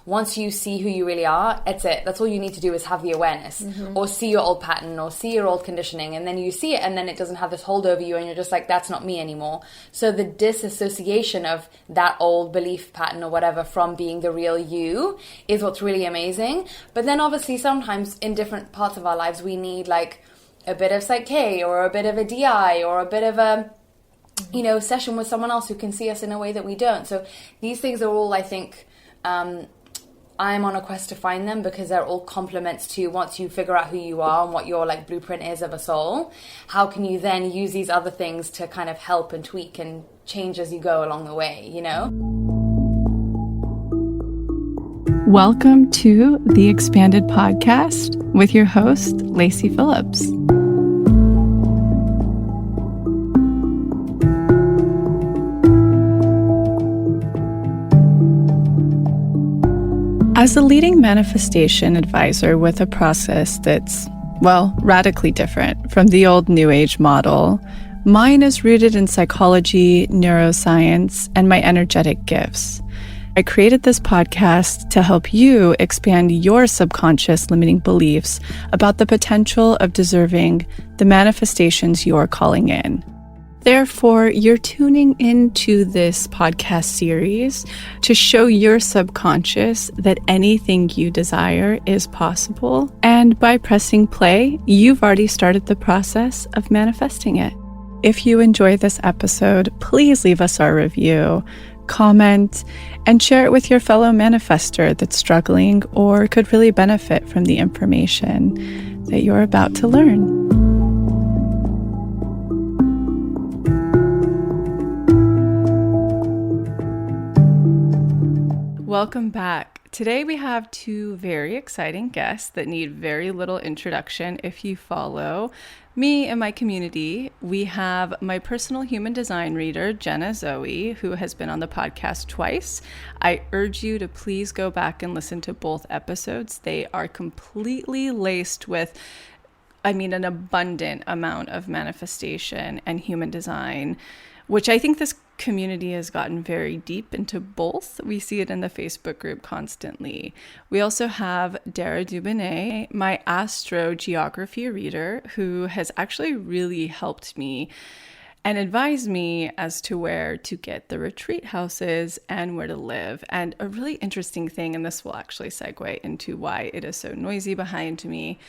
once you see who you really are, it's it. That's all you need to do is have the awareness, or see your old pattern, or see your old conditioning, and then you see it, and then it doesn't have this hold over you, and you're just like, that's not me anymore. So the disassociation of that old belief pattern or whatever from being the real you is what's really amazing. But then obviously sometimes in different parts of our lives, we need like a bit of Psyche, or a bit of a DI, or a bit of a session with someone else who can see us in a way that we don't. So these things are all, I think, I'm on a quest to find them, because they're all complements to, once you figure out who you are and what your like blueprint is of a soul, how can you then use these other things to kind of help and tweak and change as you go along the way, Welcome to the Expanded Podcast with your host, Lacy Phillips. As a leading manifestation advisor with a process that's, radically different from the old New Age model, mine is rooted in psychology, neuroscience, and my energetic gifts. I created this podcast to help you expand your subconscious limiting beliefs about the potential of deserving the manifestations you're calling in. Therefore, you're tuning into this podcast series to show your subconscious that anything you desire is possible. And by pressing play, you've already started the process of manifesting it. If you enjoy this episode, please leave us a review, comment, and share it with your fellow manifestor that's struggling or could really benefit from the information that you're about to learn. Welcome back. Today we have two very exciting guests that need very little introduction if you follow me and my community. We have my personal human design reader, Jenna Zoë, who has been on the podcast twice. I urge you to please go back and listen to both episodes. They are completely laced with, an abundant amount of manifestation and human design, which I think this community has gotten very deep into both. We see it in the Facebook group constantly. We also have Dara Dubinet, my Astrogeography reader, who has actually really helped me and advised me as to where to get the retreat houses and where to live. And a really interesting thing, and this will actually segue into why it is so noisy behind me,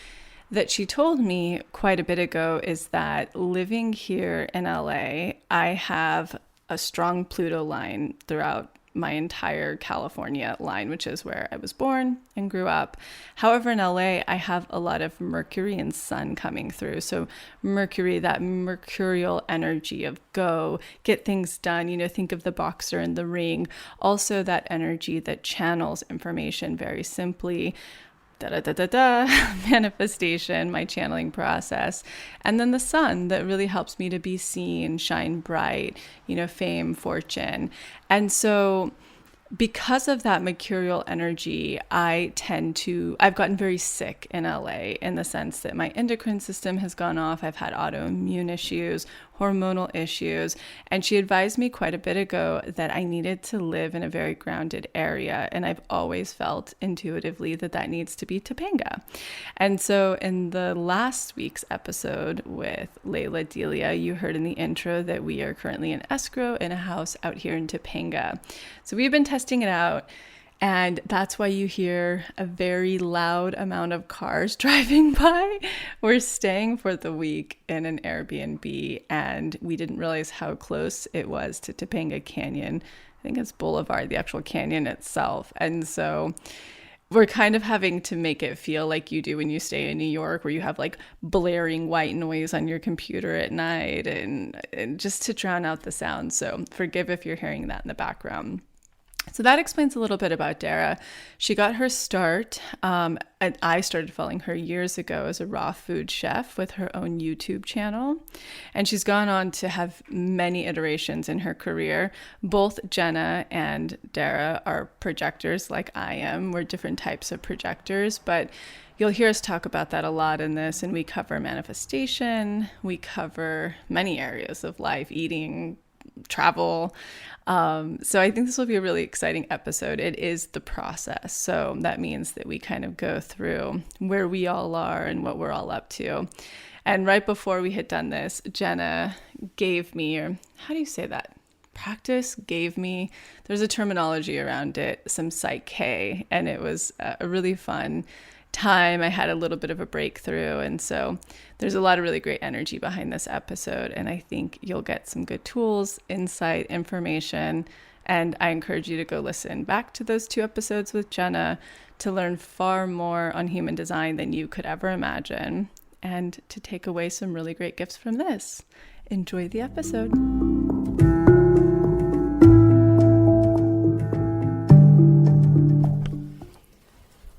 that she told me quite a bit ago, is that living here in LA, I have a strong Pluto line throughout my entire California line, which is where I was born and grew up. However, in LA, I have a lot of Mercury and Sun coming through. So Mercury, that mercurial energy of go, get things done, think of the boxer in the ring. Also that energy that channels information very simply. Manifestation, my channeling process. And then the sun that really helps me to be seen, shine bright, fame, fortune. And so because of that mercurial energy, I've gotten very sick in LA in the sense that my endocrine system has gone off. I've had autoimmune issues, hormonal issues. And she advised me quite a bit ago that I needed to live in a very grounded area. And I've always felt intuitively that needs to be Topanga. And so in the last week's episode with Layla Delia, you heard in the intro that we are currently in escrow in a house out here in Topanga. So we've been testing it out. And that's why you hear a very loud amount of cars driving by. We're staying for the week in an Airbnb, and we didn't realize how close it was to Topanga Canyon. I think it's Boulevard, the actual canyon itself. And so we're kind of having to make it feel like you do when you stay in New York, where you have like blaring white noise on your computer at night and just to drown out the sound. So forgive if you're hearing that in the background. So that explains a little bit about Dara. She got her start, and I started following her years ago as a raw food chef with her own YouTube channel. And she's gone on to have many iterations in her career. Both Jenna and Dara are projectors like I am. We're different types of projectors, but you'll hear us talk about that a lot in this. And we cover manifestation. We cover many areas of life, eating, travel. So I think this will be a really exciting episode. It is the process. So that means that we kind of go through where we all are and what we're all up to. And right before we had done this, Jenna gave me, or how do you say that? Gave me, there's a terminology around it, some Psych-K, and it was a really fun time. I had a little bit of a breakthrough, and so there's a lot of really great energy behind this episode, and I think you'll get some good tools, insight, information, and I encourage you to go listen back to those 2 episodes with Jenna to learn far more on human design than you could ever imagine, and to take away some really great gifts from this. Enjoy the episode.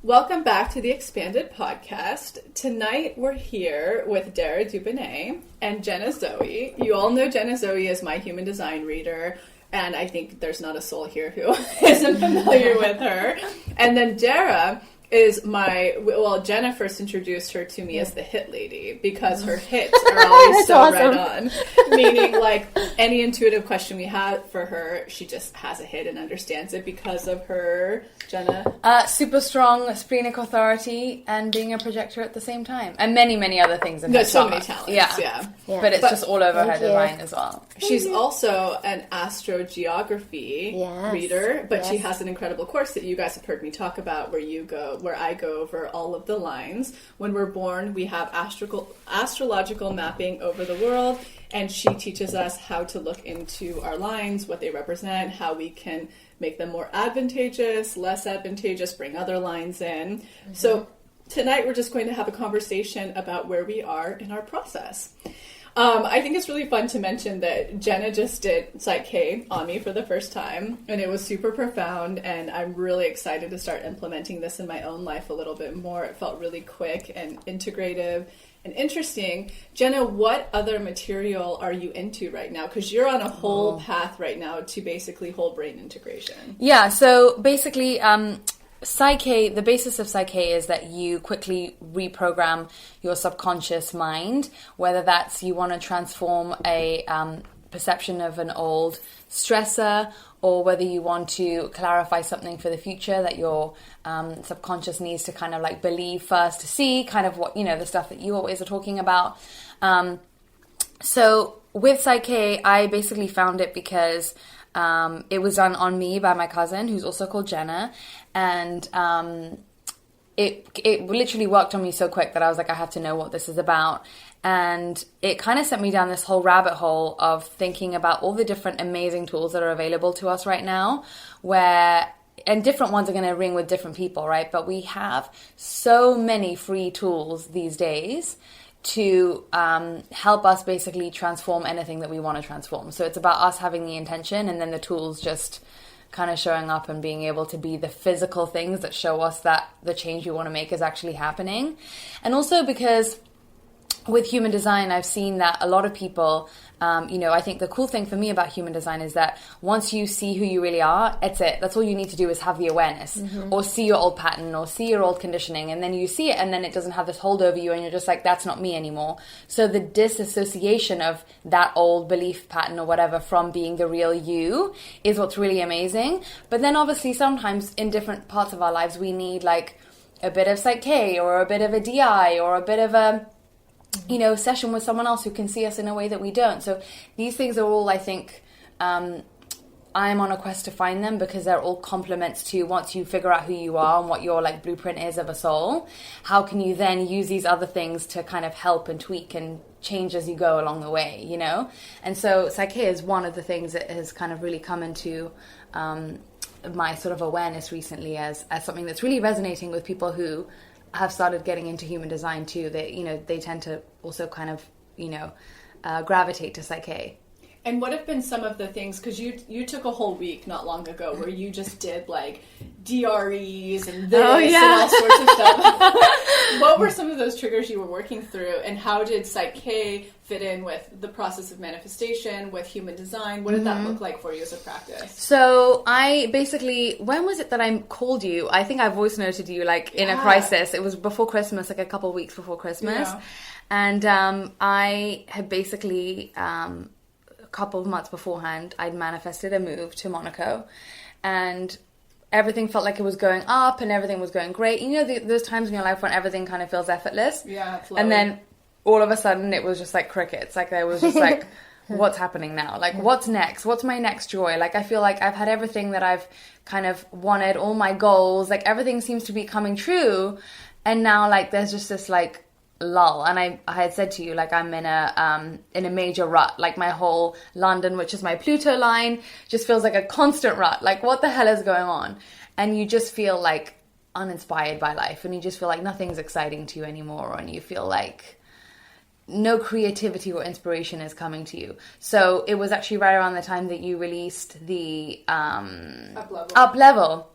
Welcome back to the Expanded Podcast. Tonight we're here with Dara Dubinet and Jenna Zoë. You all know Jenna Zoë as my human design reader, and I think there's not a soul here who isn't familiar with her. And then Dara is Jenna first introduced her to me as the hit lady because her hits are always so awesome. Right on. Meaning, like, any intuitive question we have for her, she just has a hit and understands it because of her, Jenna? Super strong splenic authority and being a projector at the same time. And many, many other things in her so many talents, yeah. But it's just all over her design as well. She's also an astrogeography reader, but she has an incredible course that you guys have heard me talk about where I go over all of the lines. When we're born, we have astrological mapping over the world, and she teaches us how to look into our lines, what they represent, how we can make them more advantageous, less advantageous, bring other lines in. Mm-hmm. So tonight we're just going to have a conversation about where we are in our process. I think it's really fun to mention that Jenna just did Psych-K on me for the first time, and it was super profound, and I'm really excited to start implementing this in my own life a little bit more. It felt really quick and integrative and interesting. Jenna, what other material are you into right now? Because you're on a whole path right now to basically whole brain integration. Yeah, so basically Psych-K, the basis of Psych-K is that you quickly reprogram your subconscious mind, whether that's you want to transform a perception of an old stressor, or whether you want to clarify something for the future that your subconscious needs to kind of like believe first to see, kind of what, the stuff that you always are talking about. So with Psych-K, I basically found it because it was done on me by my cousin, who's also called Jenna, and it literally worked on me so quick that I was like, I have to know what this is about. And it kind of sent me down this whole rabbit hole of thinking about all the different amazing tools that are available to us right now, and different ones are going to ring with different people, right? But we have so many free tools these days to help us basically transform anything that we want to transform. So it's about us having the intention, and then the tools just kind of showing up and being able to be the physical things that show us that the change we want to make is actually happening. And also because with human design, I've seen that a lot of people, I think the cool thing for me about human design is that once you see who you really are, it's it. That's all you need to do is have the awareness, or see your old pattern, or see your old conditioning, and then you see it, and then it doesn't have this hold over you, and you're just like, that's not me anymore. So the disassociation of that old belief pattern or whatever from being the real you is what's really amazing. But then obviously sometimes in different parts of our lives, we need like a bit of Psych-K, or a bit of a DI, or a bit of a session with someone else who can see us in a way that we don't. So these things are all, I think, I'm on a quest to find them, because they're all complements to, once you figure out who you are and what your like blueprint is of a soul, how can you then use these other things to kind of help and tweak and change as you go along the way, And so Psych-K is one of the things that has kind of really come into my sort of awareness recently as something that's really resonating with people who have started getting into human design too. They tend to also kind of gravitate to Psych-K. And what have been some of the things, because you took a whole week not long ago where you just did like DREs and this and all sorts of stuff. What were some of those triggers you were working through, and how did Psych-K fit in with the process of manifestation, with human design? What did that look like for you as a practice? So I basically, when was it that I called you? I think I voice noted you like in a crisis. It was before Christmas, like a couple of weeks before Christmas. Yeah. And I had basically couple of months beforehand, I'd manifested a move to Monaco, and everything felt like it was going up and everything was going great. You know, those times in your life when everything kind of feels effortless. Yeah, flowy. And then all of a sudden it was just like crickets. Like there was just like, what's happening now? Like, what's next? What's my next joy? Like, I feel like I've had everything that I've kind of wanted, all my goals, like everything seems to be coming true. And now like there's just this like lull. And I had said to you, like, I'm in a major rut. Like my whole London, which is my Pluto line, just feels like a constant rut. Like, what the hell is going on? And you just feel like uninspired by life, and you just feel like nothing's exciting to you anymore, and you feel like no creativity or inspiration is coming to you. So it was actually right around the time that you released the Up Level.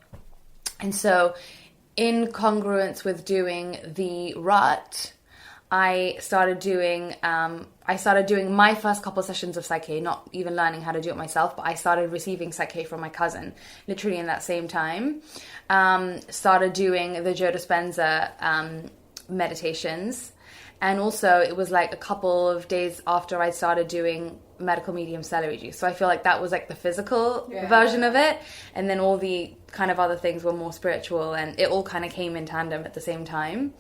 And so in congruence with doing the rut, I started doing my first couple sessions of Psyche, not even learning how to do it myself, but I started receiving Psyche from my cousin, literally in that same time. Started doing the Joe Dispenza meditations. And also it was like a couple of days after I started doing medical medium celery juice. So I feel like that was like the physical version of it. And then all the kind of other things were more spiritual, and it all kind of came in tandem at the same time.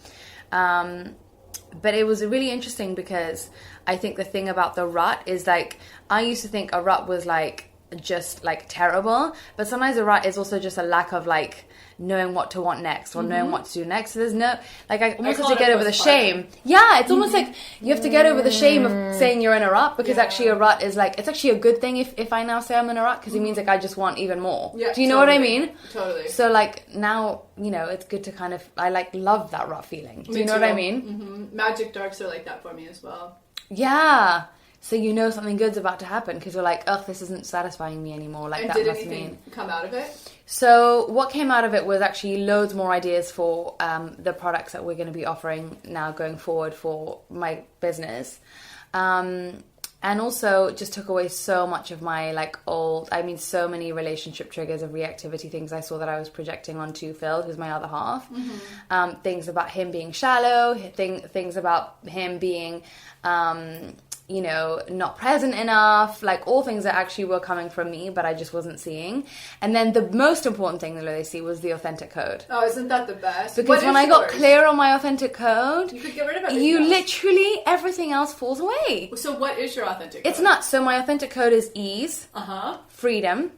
But it was really interesting because I think the thing about the rut is like, I used to think a rut was like just like terrible, but sometimes a rut is also just a lack of like knowing what to want next or knowing what to do next. So there's no, like, I almost have to get over the shame. Yeah, it's almost like you have to get over the shame of saying you're in a rut, because actually a rut is like, it's actually a good thing if I now say I'm in a rut, because it means like I just want even more. Yeah, do you know what I mean? Totally. So like now, you know, it's good to kind of, I like love that rut feeling. Do you know what I mean? Magic darks are like that for me as well. Yeah. So you know something good's about to happen, because you're like, ugh, this isn't satisfying me anymore. Like, and that must mean. Did anything come out of it? So what came out of it was actually loads more ideas for the products that we're going to be offering now going forward for my business. And also just took away so much of my like so many relationship triggers of reactivity, things I saw that I was projecting onto Phil, who's my other half. Things about him being shallow, things about him being you know, not present enough, like all things that actually were coming from me, but I just wasn't seeing. And then the most important thing that they see was the authentic code. Oh, isn't that the best? Because when I got clear on my authentic code, you could get rid of everything literally, everything else falls away. So what is your authentic code? It's not. So my authentic code is ease, freedom,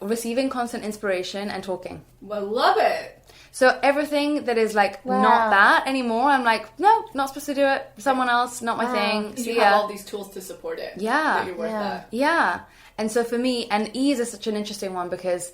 receiving constant inspiration, and talking. Well, love it. So everything that is like not that anymore, I'm like, no, not supposed to do it. Someone else, not my thing. You have all these tools to support it. Yeah. That you're worth that. Yeah. And so for me, and ease is such an interesting one, because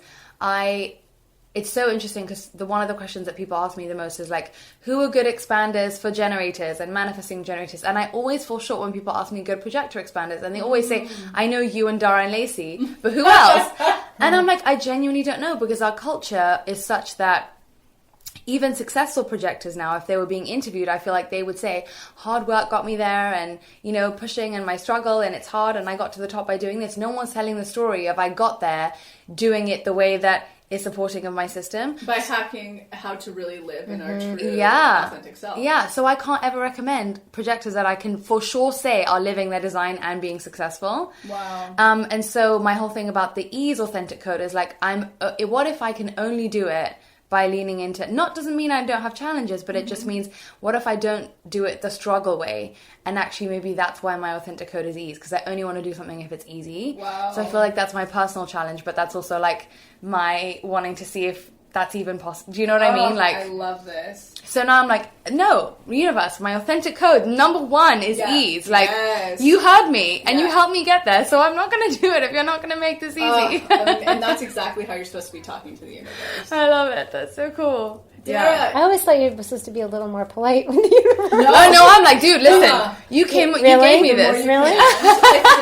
it's so interesting because one of the questions that people ask me the most is like, who are good expanders for generators and manifesting generators? And I always fall short when people ask me good projector expanders, and they always say, I know you and Dara and Lacy, but who else? And I'm like, I genuinely don't know, because our culture is such that even successful projectors now, if they were being interviewed, I feel like they would say, hard work got me there, and, you know, pushing and my struggle, and it's hard, and I got to the top by doing this. No one's telling the story of I got there doing it the way that is supporting of my system. By hacking how to really live in our true authentic self. Yeah, so I can't ever recommend projectors that I can for sure say are living their design and being successful. Wow. And so my whole thing about the ease authentic code is like, what if I can only do it by leaning into, not doesn't mean I don't have challenges, but it just means, what if I don't do it the struggle way? And actually maybe that's why my authentic code is ease, because I only want to do something if it's easy. Wow. So I feel like that's my personal challenge, but that's also like my wanting to see if that's even possible. Do you know what I mean? Like, I love this. So now I'm like, no, universe, my authentic code, number one is ease. Like, you heard me, and you helped me get there, so I'm not going to do it if you're not going to make this easy. And that's exactly how you're supposed to be talking to the universe. I love it. That's so cool. Yeah. I always thought you were supposed to be a little more polite with the universe. No, I'm like, dude, listen, you gave me this. Really?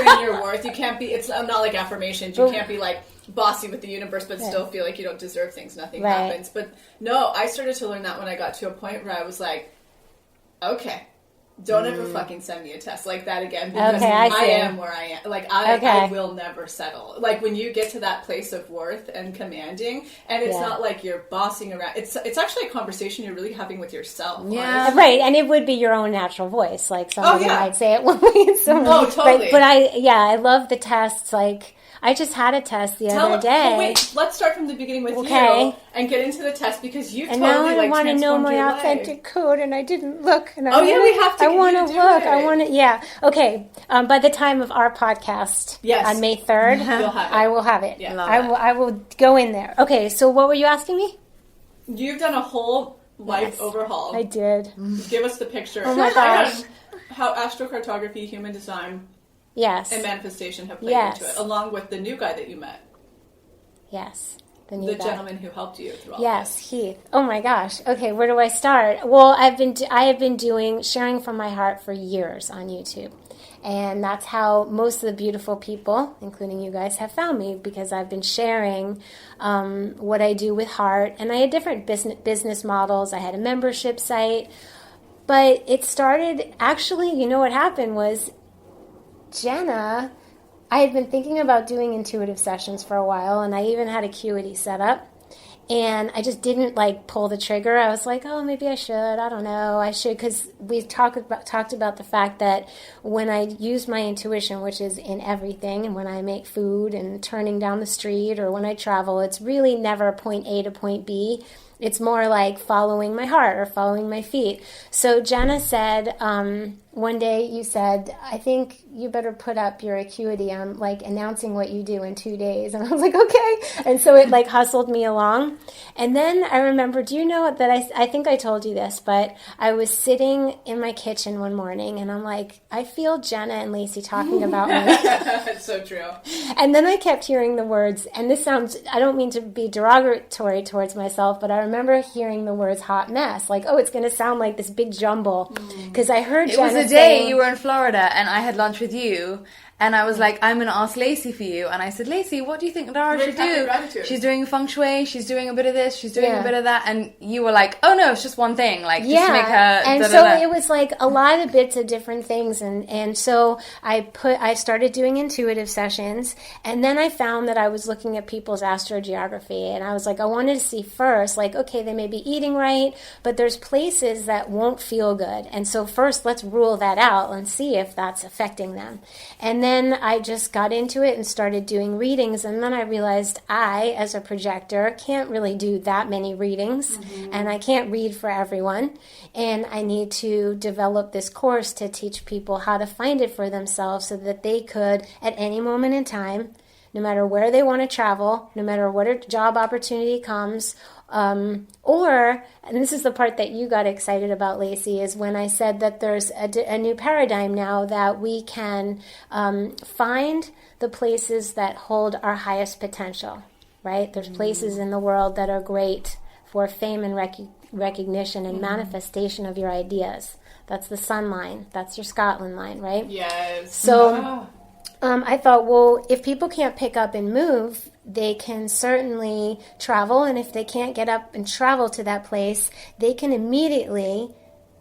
Like, your worth. You can't be, it's not like affirmations. You can't be like bossy with the universe, but still feel like you don't deserve things. Nothing happens. But no, I started to learn that when I got to a point where I was like, okay, Don't ever fucking send me a test like that again, because Okay, I see. am where I am. Like, I will never settle. Like, when you get to that place of worth and commanding, and it's not like you're bossing around. It's actually a conversation you're really having with yourself. Yeah. Honestly. Right, and it would be your own natural voice. Like, somebody might say it one way. Totally. But I love the tests. Like, I just had a test the other day. Oh, wait, let's start from the beginning with you and get into the test, because you and totally now I want to know my your authentic code, and I didn't look. And we have to. I want to look. It. I want to. Yeah. Okay. By the time of our podcast on May 3rd, I will have it. Yeah. I will go in there. Okay. So what were you asking me? You've done a whole life overhaul. I did. Give us the picture. Oh my gosh. How astrocartography, human design, and manifestation have played into it, along with the new guy that you met. Yes. The gentleman who helped you through all this. Heath. Oh my gosh. Okay, where do I start? Well, I have been doing sharing from my heart for years on YouTube. And that's how most of the beautiful people, including you guys, have found me, because I've been sharing what I do with heart. And I had different business models. I had a membership site. But it started, actually, you know what happened was, Jenna, I had been thinking about doing intuitive sessions for a while, and I even had Acuity set up, and I just didn't pull the trigger. I was like, oh, maybe I should. I don't know. I should, because we've talked about the fact that when I use my intuition, which is in everything, and when I make food and turning down the street, or when I travel, it's really never point A to point B. It's more like following my heart or following my feet. So Jenna said, one day you said, I think you better put up your Acuity. I'm announcing what you do in 2 days. And I was like, okay. And so it hustled me along. And then I remember, do you know that I think I told you this, but I was sitting in my kitchen one morning and I'm like, I feel Jenna and Lacy talking about me. It's so true. And then I kept hearing the words, and this sounds, I don't mean to be derogatory towards myself, but I remember hearing the words hot mess. It's going to sound like this big jumble. Because I heard Jenna It was a day you were in Florida and I had lunch with you. And I was like, I'm going to ask Lacy for you. And I said, Lacy, what do you think Dara should do? She's doing feng shui. She's doing a bit of this. She's doing a bit of that. And you were like, oh, no, it's just one thing. Just to make her... And so it was a lot of bits of different things. And so I started doing intuitive sessions. And then I found that I was looking at people's astrogeography. And I was like, I wanted to see first, okay, they may be eating right, but there's places that won't feel good. And so first, let's rule that out and see if that's affecting them. And then I just got into it and started doing readings, and then I realized I, as a projector, can't really do that many readings, and I can't read for everyone, and I need to develop this course to teach people how to find it for themselves so that they could, at any moment in time, no matter where they want to travel, no matter what a job opportunity comes, or, and this is the part that you got excited about, Lacy, is when I said that there's a new paradigm now that we can find the places that hold our highest potential, right? There's places in the world that are great for fame and recognition and manifestation of your ideas. That's the sun line. That's your Scotland line, right? Yes. So I thought, well, if people can't pick up and move, they can certainly travel, and if they can't get up and travel to that place, they can immediately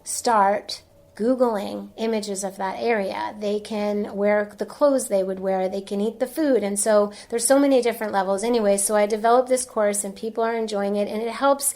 start Googling images of that area. They can wear the clothes they would wear. They can eat the food. And so there's so many different levels anyway. So I developed this course and people are enjoying it. And it helps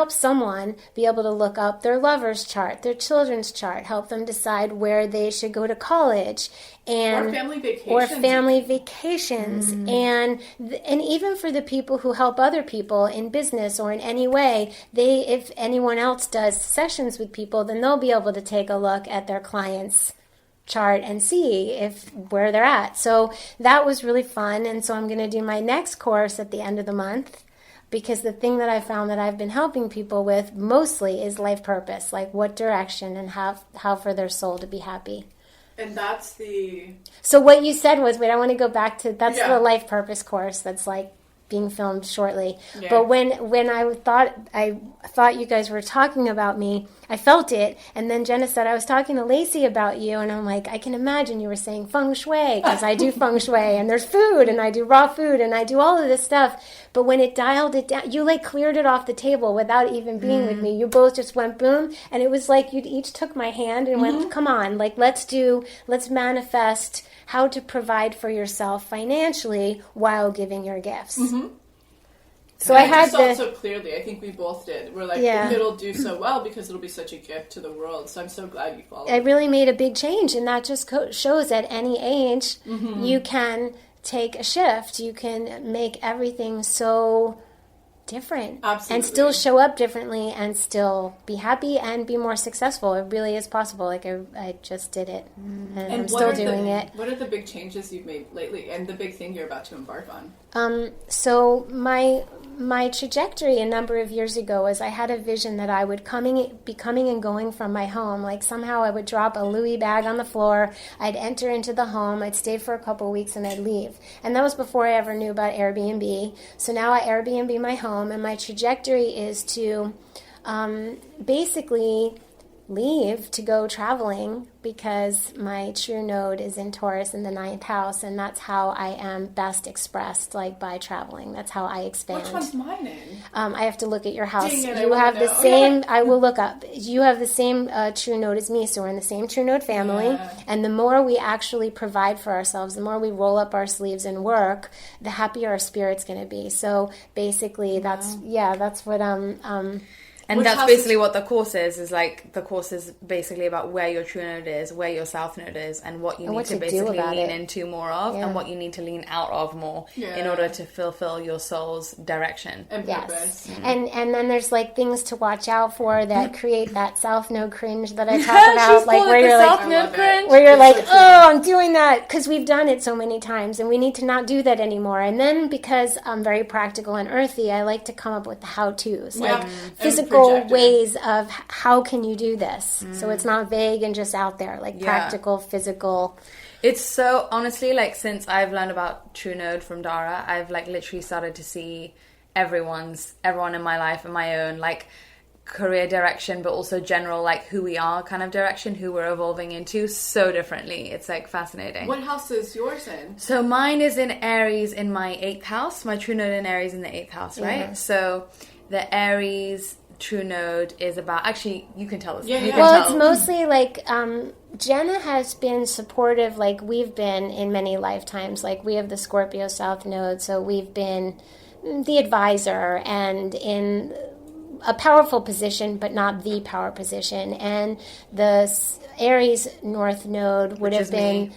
someone be able to look up their lover's chart, their children's chart, help them decide where they should go to college. Or family vacations. And even for the people who help other people in business or in any way, if anyone else does sessions with people, then they'll be able to take a look at their client's chart and see where they're at. So that was really fun. And so I'm going to do my next course at the end of the month, because the thing that I found that I've been helping people with mostly is life purpose, what direction and how for their soul to be happy. And that's the... So what you said was, wait, I want to go back to, that's the life purpose course that's being filmed shortly. Yeah. But when I thought you guys were talking about me, I felt it. And then Jenna said, I was talking to Lacy about you. And I'm like, I can imagine you were saying feng shui, because I do feng shui, and there's food, and I do raw food, and I do all of this stuff. But when it dialed it down, you like cleared it off the table without even being with me. You both just went boom. And it was like you each took my hand and went, come on, like let's manifest how to provide for yourself financially while giving your gifts. So I had saw so clearly. I think we both did. We're like, it'll do so well because it'll be such a gift to the world. So I'm so glad you followed. It really made a big change, and that just shows at any age you can take a shift. You can make everything so different. Absolutely. And still show up differently and still be happy and be more successful. It really is possible. Like I just did it, and I'm still doing it. What are the big changes you've made lately, and the big thing you're about to embark on? So my trajectory a number of years ago was I had a vision that I would be coming and going from my home. Like somehow I would drop a Louis bag on the floor, I'd enter into the home, I'd stay for a couple of weeks, and I'd leave. And that was before I ever knew about Airbnb. So now I Airbnb my home, and my trajectory is to basically leave to go traveling, because my true node is in Taurus in the 9th house, and that's how I am best expressed, like by traveling. That's how I expand. Which one's mine in? I have to look at your house. Dang it, you have the same, I will look up. You have the same true node as me, so we're in the same true node family. And the more we actually provide for ourselves, the more we roll up our sleeves and work, the happier our spirit's going to be. So basically, that's what And that's basically what the course is like, the course is basically about where your true node is, where your south node is, and what you need to basically lean into more of, and what you need to lean out of more in order to fulfill your soul's direction. And purpose. And then there's like things to watch out for that create that south node cringe that I talk about. Like where you're like, where you're like, oh, I'm doing that because we've done it so many times, and we need to not do that anymore. And then because I'm very practical and earthy, I like to come up with the how-tos, like physical ways of how can you do this, so it's not vague and just out there, like practical, physical. It's so, honestly, like since I've learned about True Node from Dara, I've like literally started to see everyone in my life and my own like career direction, but also general like who we are kind of direction, who we're evolving into so differently. It's like fascinating. What house is yours in? So mine is in Aries in my 8th house. My True Node in Aries in the 8th house, right? So the Aries true node is about, actually you can tell us. It's mostly like Jenna has been supportive, like we've been in many lifetimes. Like we have the Scorpio South Node, so we've been the advisor and in a powerful position, but not the power position. And the Aries North Node would have been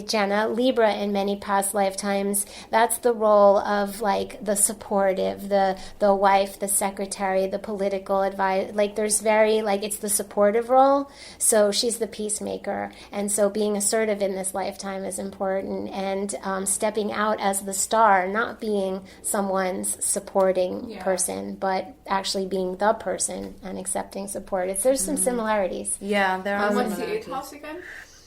Jenna, Libra in many past lifetimes. That's the role of like the supportive, the wife, the secretary, the political advisor. Like there's very, like it's the supportive role. So she's the peacemaker. And so being assertive in this lifetime is important, and stepping out as the star, not being someone's supporting person, but actually being the person and accepting support. There's some similarities. Yeah, there are. What's the 8th house again?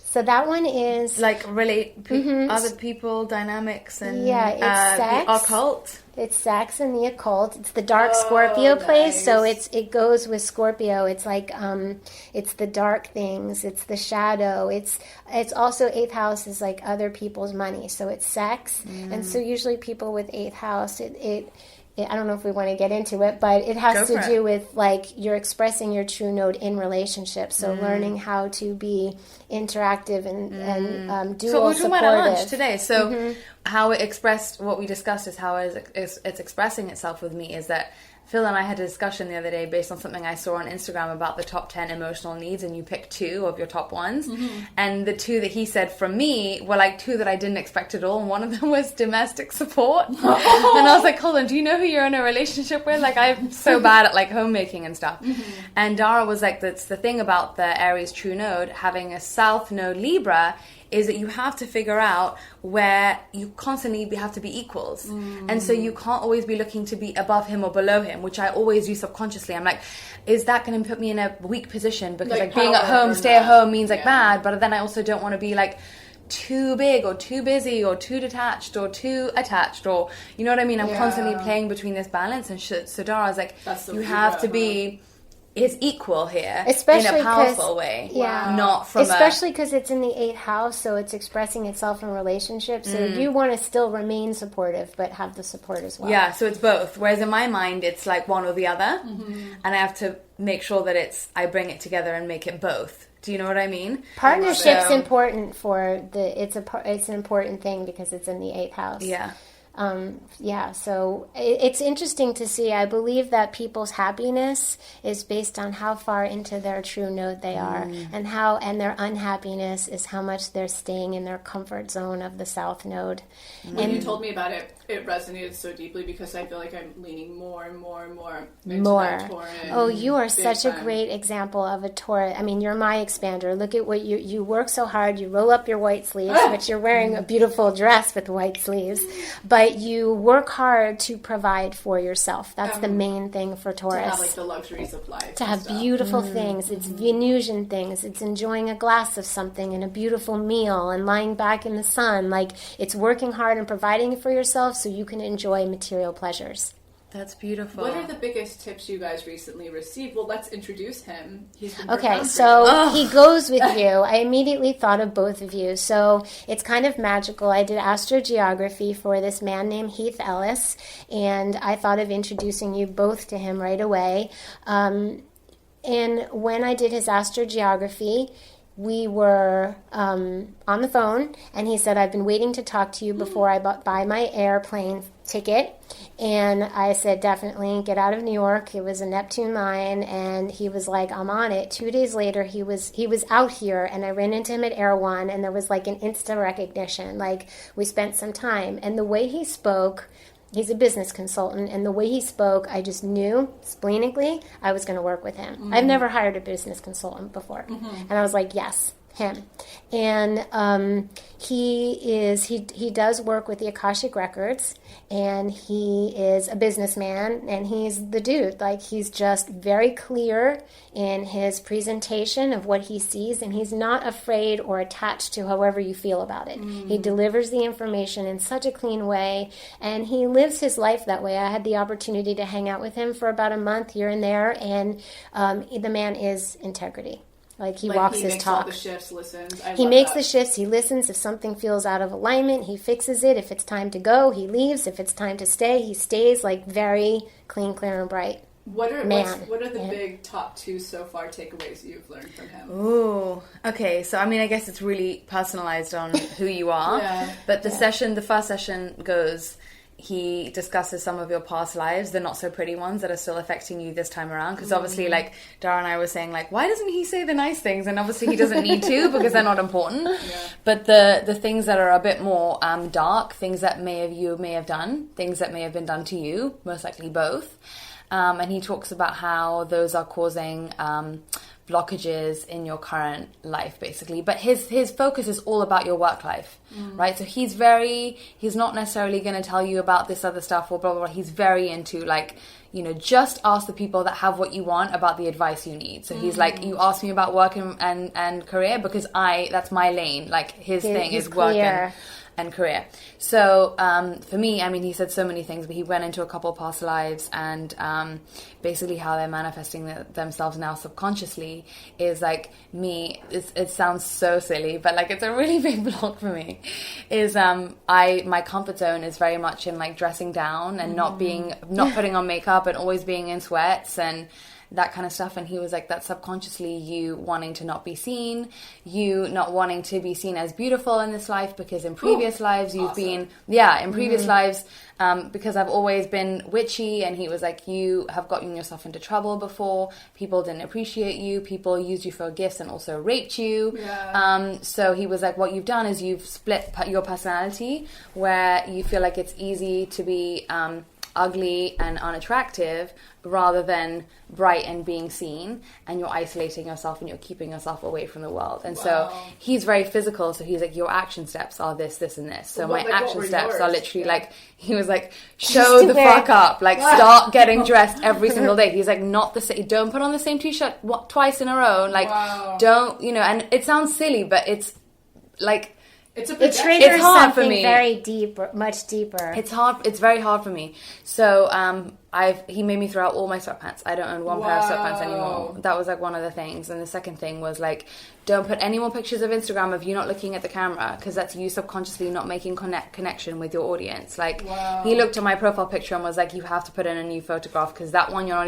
So that one is like relate other people, dynamics, and it's sex. The occult. It's sex and the occult. It's the dark Scorpio place, so it goes with Scorpio. It's like it's the dark things. It's the shadow. It's also 8th house is like other people's money, so it's sex. And so usually people with 8th house, I don't know if we want to get into it, but it has to do with like you're expressing your true node in relationships. So learning how to be interactive and dual supportive. So we're talking about at lunch today. So how it expressed, what we discussed is how it's expressing itself with me is that Phil and I had a discussion the other day based on something I saw on Instagram about the top 10 emotional needs, and you picked 2 of your top ones. And the 2 that he said from me were like 2 that I didn't expect at all. And one of them was domestic support. And I was like, hold on, do you know who you're in a relationship with? Like, I'm so bad at like homemaking and stuff. And Dara was like, that's the thing about the Aries true node, having a South node Libra, is that you have to figure out where you constantly have to be equals. And so you can't always be looking to be above him or below him, which I always do subconsciously. I'm like, is that going to put me in a weak position? Because like being at home, stay at home means like bad, but then I also don't want to be like too big or too busy or too detached or too attached, or you know what I mean? I'm constantly playing between this balance, and so Dara's like, you have to be is equal here, especially in a powerful way, not from especially because it's in the 8th house, so it's expressing itself in relationships. So you want to still remain supportive, but have the support as well. Yeah, so it's both. Whereas in my mind, it's like one or the other, and I have to make sure that I bring it together and make it both. Do you know what I mean? Partnership's important for it's an important thing because it's in the 8th house. So it's interesting to see. I believe that people's happiness is based on how far into their true node they are, and their unhappiness is how much they're staying in their comfort zone of the south node. When you told me about it, it resonated so deeply because I feel like I'm leaning more and more and more into that Tauran. Oh, you are such a great example of a Taurus. I mean, you're my expander. Look at what you work so hard. You roll up your white sleeves, which you're wearing a beautiful dress with white sleeves, but you work hard to provide for yourself. That's the main thing for Taurus. To have like the luxuries of life. To have beautiful things. It's Venusian things. It's enjoying a glass of something and a beautiful meal and lying back in the sun. Like, it's working hard and providing for yourself so you can enjoy material pleasures. That's beautiful. What are the biggest tips you guys recently received? Well, let's introduce him. Okay, so he goes with you. I immediately thought of both of you. So it's kind of magical. I did astrogeography for this man named Heath Ellis, and I thought of introducing you both to him right away. And when I did his astrogeography, we were on the phone, and he said, I've been waiting to talk to you before I buy my airplane ticket. And I said, definitely, get out of New York. It was a Neptune line, and he was like, I'm on it. 2 days later, he was out here, and I ran into him at Air One, and there was like an instant recognition. Like, we spent some time, and the way he spoke, he's a business consultant, and the way he spoke, I just knew, spleenically, I was going to work with him. I've never hired a business consultant before. And I was like, yes, him. And he does work with the Akashic Records, and he is a businessman, and he's the dude. Like, he's just very clear in his presentation of what he sees, and he's not afraid or attached to however you feel about it. He delivers the information in such a clean way, and he lives his life that way. I had the opportunity to hang out with him for about a month here and there, and the man is integrity. Like, he walks his talk. He makes all the shifts, listens. He makes the shifts, he listens. If something feels out of alignment, he fixes it. If it's time to go, he leaves. If it's time to stay, he stays. Like, very clean, clear, and bright. What are the big top 2 so far takeaways you've learned from him? Ooh, okay. So, I mean, I guess it's really personalized on who you are. But the first session goes... He discusses some of your past lives, the not so pretty ones that are still affecting you this time around. Because obviously, like, Dara and I were saying, like, why doesn't he say the nice things? And obviously he doesn't need to because they're not important. But the things that are a bit more dark, things that you may have done, things that may have been done to you, most likely both. And he talks about how those are causing blockages in your current life, basically. But his focus is all about your work life, right? So he's not necessarily going to tell you about this other stuff or blah, blah, blah. He's very into, like, you know, just ask the people that have what you want about the advice you need. So he's like, you ask me about work and career because that's my lane. Like, his thing is work and career. So for me, I mean, he said so many things, but he went into a couple of past lives, and basically how they're manifesting themselves now subconsciously is like me. It sounds so silly, but like, it's a really big block for me. Is my comfort zone is very much in like dressing down and not putting on makeup and always being in sweats and that kind of stuff. And he was like, that's subconsciously you wanting to not be seen, you not wanting to be seen as beautiful in this life, because in previous lives you've been lives because I've always been witchy. And he was like, you have gotten yourself into trouble before, people didn't appreciate you, people used you for gifts and also raped you. So he was like, what you've done is you've split your personality, where you feel like it's easy to be ugly and unattractive rather than bright and being seen, and you're isolating yourself and you're keeping yourself away from the world. And so he's very physical, so he's like, your action steps are this, this, and this. So my action steps are literally like, he was like, show the fuck up, like start getting dressed every single day. He's like, not the same, don't put on the same t-shirt twice in a row, like don't, you know. And it sounds silly, but it's like, It's a It projection. triggers It's hard for something me. very deep, much deeper. It's hard. It's very hard for me. So he made me throw out all my sweatpants. I don't own one pair of sweatpants anymore. That was like one of the things. And the second thing was like, don't put any more pictures of Instagram of you not looking at the camera, because that's you subconsciously not making connection with your audience. Like he looked at my profile picture and was like, you have to put in a new photograph because that one you're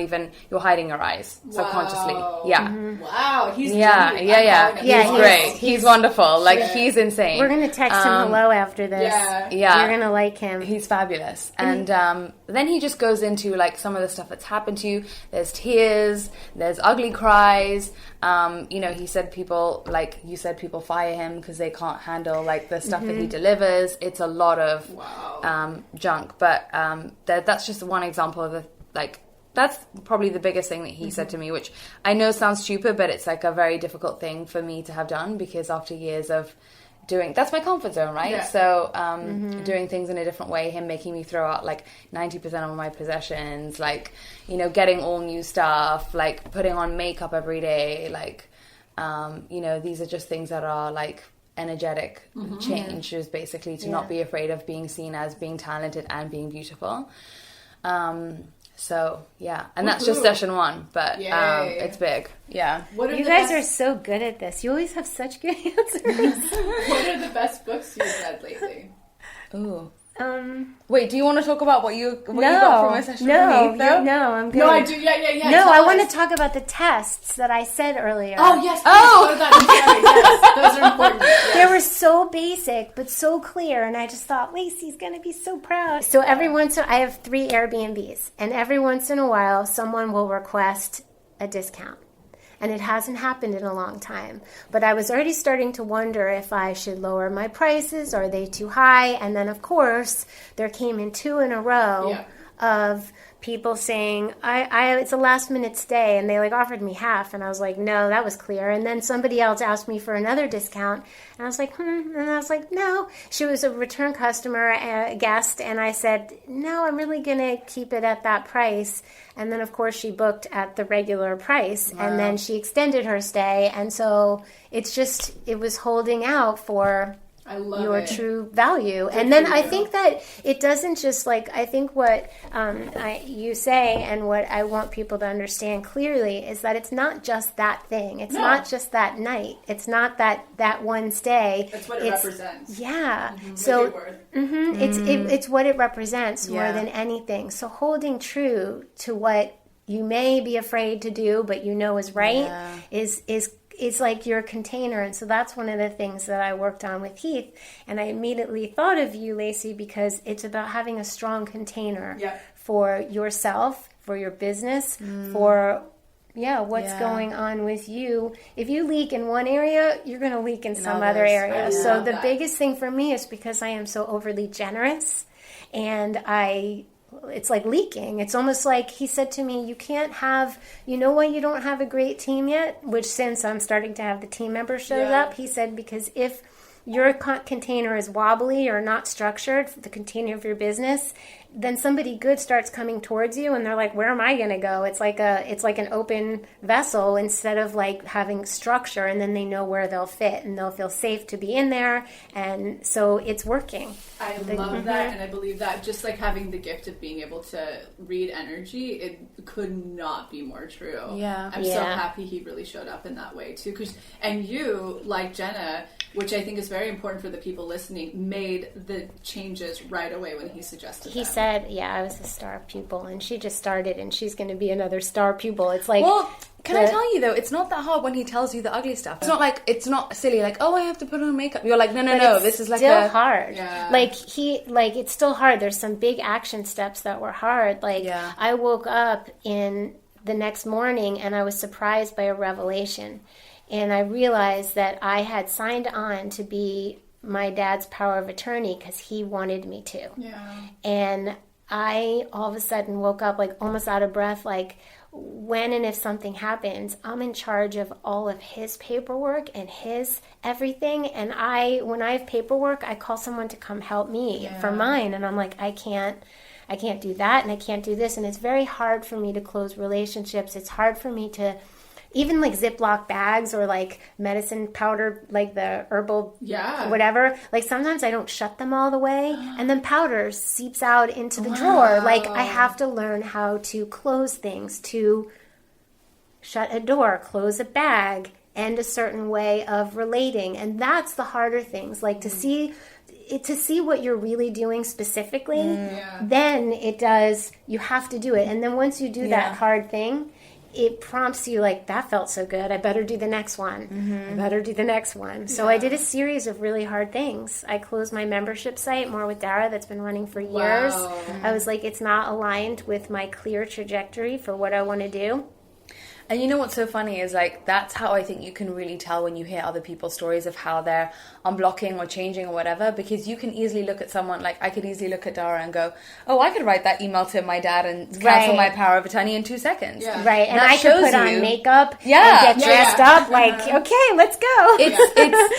hiding your eyes subconsciously. Yeah. Wow. He's Yeah. He's great. He's wonderful. Like he's insane. We're going to text him hello after this. Yeah. You're going to like him. He's fabulous. And then he just goes into like some of the stuff that's happened to you. There's tears, there's ugly cries. He said people fire him because they can't handle like the stuff that he delivers. It's a lot of junk. But that's just one example of that's probably the biggest thing that he said to me, which I know sounds stupid, but it's like a very difficult thing for me to have done, because after years of that's my comfort zone, right? Yeah. So doing things in a different way, him making me throw out like 90% of my possessions, like, getting all new stuff, like putting on makeup every day, like, these are just things that are like energetic changes, basically, to not be afraid of being seen as being talented and being beautiful. So yeah, and that's just session 1, but it's big. Yeah. You guys are so good at this. You always have such good answers. What are the best books you've read lately? Ooh. Wait, do you want to talk about what you got from a session with me? No, I'm good. No, I do. Yeah. No, I want to talk about the tests that I said earlier. Oh, yes. Yes, those are important. Yes. They were so basic, but so clear, and I just thought, Lacy's going to be so proud. So I have 3 Airbnbs, and every once in a while, someone will request a discount. And it hasn't happened in a long time. But I was already starting to wonder if I should lower my prices. Are they too high? And then, of course, there came in 2 in a row of people saying, it's a last minute stay, and they like offered me half, and I was like, no, that was clear. And then somebody else asked me for another discount, and I was like, and I was like, no. She was a return customer, a guest, and I said, no, I'm really gonna keep it at that price. And then of course she booked at the regular price. Wow. And then she extended her stay, and so it was holding out for your true value. And then I think that it doesn't just I think what you say, and what I want people to understand clearly, is that it's not just that thing. It's not just that night. It's not that one stay. That's what it represents. Yeah. Mm-hmm. So it's what it represents more than anything. So holding true to what you may be afraid to do, but is right, is like your container. And so that's one of the things that I worked on with Heath. And I immediately thought of you, Lacy, because it's about having a strong container for yourself, for your business, for what's going on with you. If you leak in one area, you're going to leak in some other area. So the biggest thing for me is because I am so overly generous, and it's like leaking. It's almost like he said to me, you can't have, why you don't have a great team yet? Which, since I'm starting to have the team members shows up, he said, because if your container is wobbly or not structured, the container of your business, then somebody good starts coming towards you, and they're like, where am I going to go? It's like an open vessel instead of like having structure, and then they know where they'll fit and they'll feel safe to be in there. And so it's working. I love that, and I believe that just like having the gift of being able to read energy, it could not be more true. Yeah. I'm so happy he really showed up in that way too. And you, like Jenna, which I think is very important for the people listening, made the changes right away when he suggested He them. said, I was a star pupil, and she just started, and she's going to be another star pupil. It's like... Well, can I tell you, though, it's not that hard when he tells you the ugly stuff. It's not silly, like, oh, I have to put on makeup. You're like, no, this is like still hard. Yeah. It's still hard. There's some big action steps that were hard. I woke up in the next morning, and I was surprised by a revelation. And I realized that I had signed on to be my dad's power of attorney because he wanted me to. Yeah. And I all of a sudden woke up like almost out of breath, like, when and if something happens, I'm in charge of all of his paperwork and his everything. And when I have paperwork, I call someone to come help me for mine. And I'm like, I can't do that, and I can't do this. And it's very hard for me to close relationships. It's hard for me to even like Ziploc bags or like medicine powder, like the herbal, whatever. Like sometimes I don't shut them all the way, and then powder seeps out into the drawer. Like I have to learn how to close things, to shut a door, close a bag, and a certain way of relating. And that's the harder things, like to see what you're really doing specifically. Then you have to do it. And then once you do that hard thing, it prompts you like, that felt so good, I better do the next one. I better do the next one. So I did a series of really hard things. I closed my membership site, More with Dara, that's been running for years. I was like, it's not aligned with my clear trajectory for what I want to do. And you know what's so funny is, like, that's how I think you can really tell when you hear other people's stories of how they're unblocking or changing or whatever, because you can easily look at someone, like, I could easily look at Dara and go, oh, I could write that email to my dad and cancel my power of attorney in 2 seconds. Right, and I could put on makeup and get dressed up, like, okay, let's go.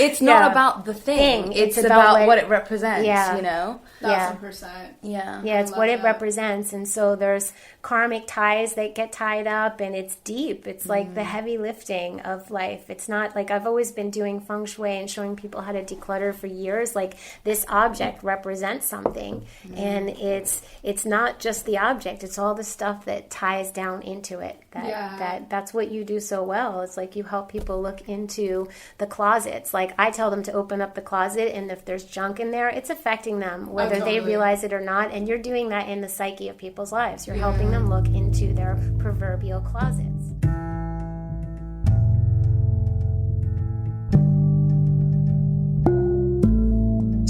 It's not about the thing. It's about what it represents, you know? 1,000%. Yeah, it's what it represents. And so there's karmic ties that get tied up, and it's deep. It's like the heavy lifting of life. It's not like, I've always been doing feng shui and showing people how to declutter for years. Like, this object represents something, and it's not just the object. It's all the stuff that ties down into it. That's what you do so well. It's like you help people look into the closets. Like, I tell them to open up the closet, and if there's junk in there, it's affecting them, whether they realize it or not. And you're doing that in the psyche of people's lives. You're helping them look into their proverbial closets.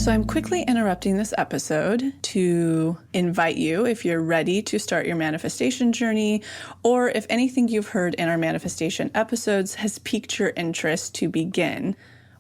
So I'm quickly interrupting this episode to invite you, if you're ready to start your manifestation journey, or if anything you've heard in our manifestation episodes has piqued your interest to begin.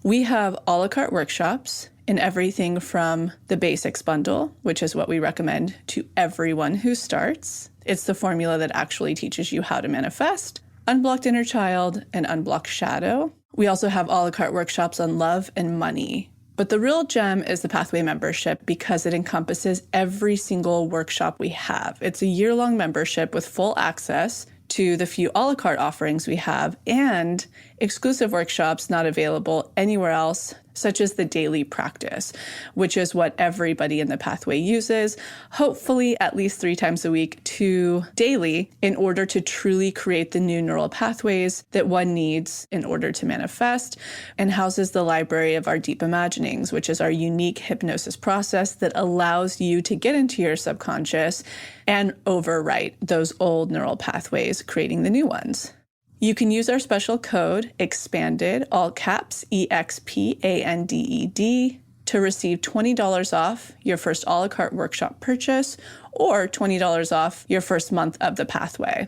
We have a la carte workshops in everything from the basics bundle, which is what we recommend to everyone who starts. It's the formula that actually teaches you how to manifest, unblocked inner child, and unblocked shadow. We also have a la carte workshops on love and money. But the real gem is the Pathway membership, because it encompasses every single workshop we have. It's a year-long membership with full access to the few a la carte offerings we have, and exclusive workshops not available anywhere else, such as the daily practice, which is what everybody in the Pathway uses, hopefully at least 3 times a week to daily, in order to truly create the new neural pathways that one needs in order to manifest, and houses the library of our deep imaginings, which is our unique hypnosis process that allows you to get into your subconscious and overwrite those old neural pathways, creating the new ones. You can use our special code EXPANDED, all caps, EXPANDED, to receive $20 off your first a la carte workshop purchase, or $20 off your first month of the Pathway.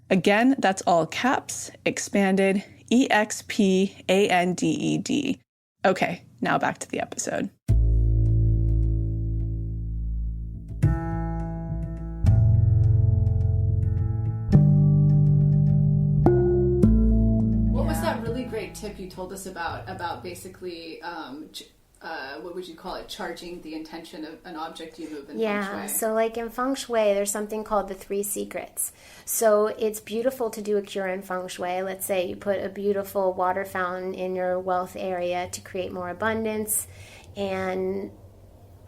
Again, that's all caps, EXPANDED, EXPANDED. Okay, now back to the episode. Great tip you told us about basically what would you call it, charging the intention of an object you move in feng shui. So like in feng shui, there's something called the 3 secrets. So it's beautiful to do a cure in feng shui. Let's say you put a beautiful water fountain in your wealth area to create more abundance, and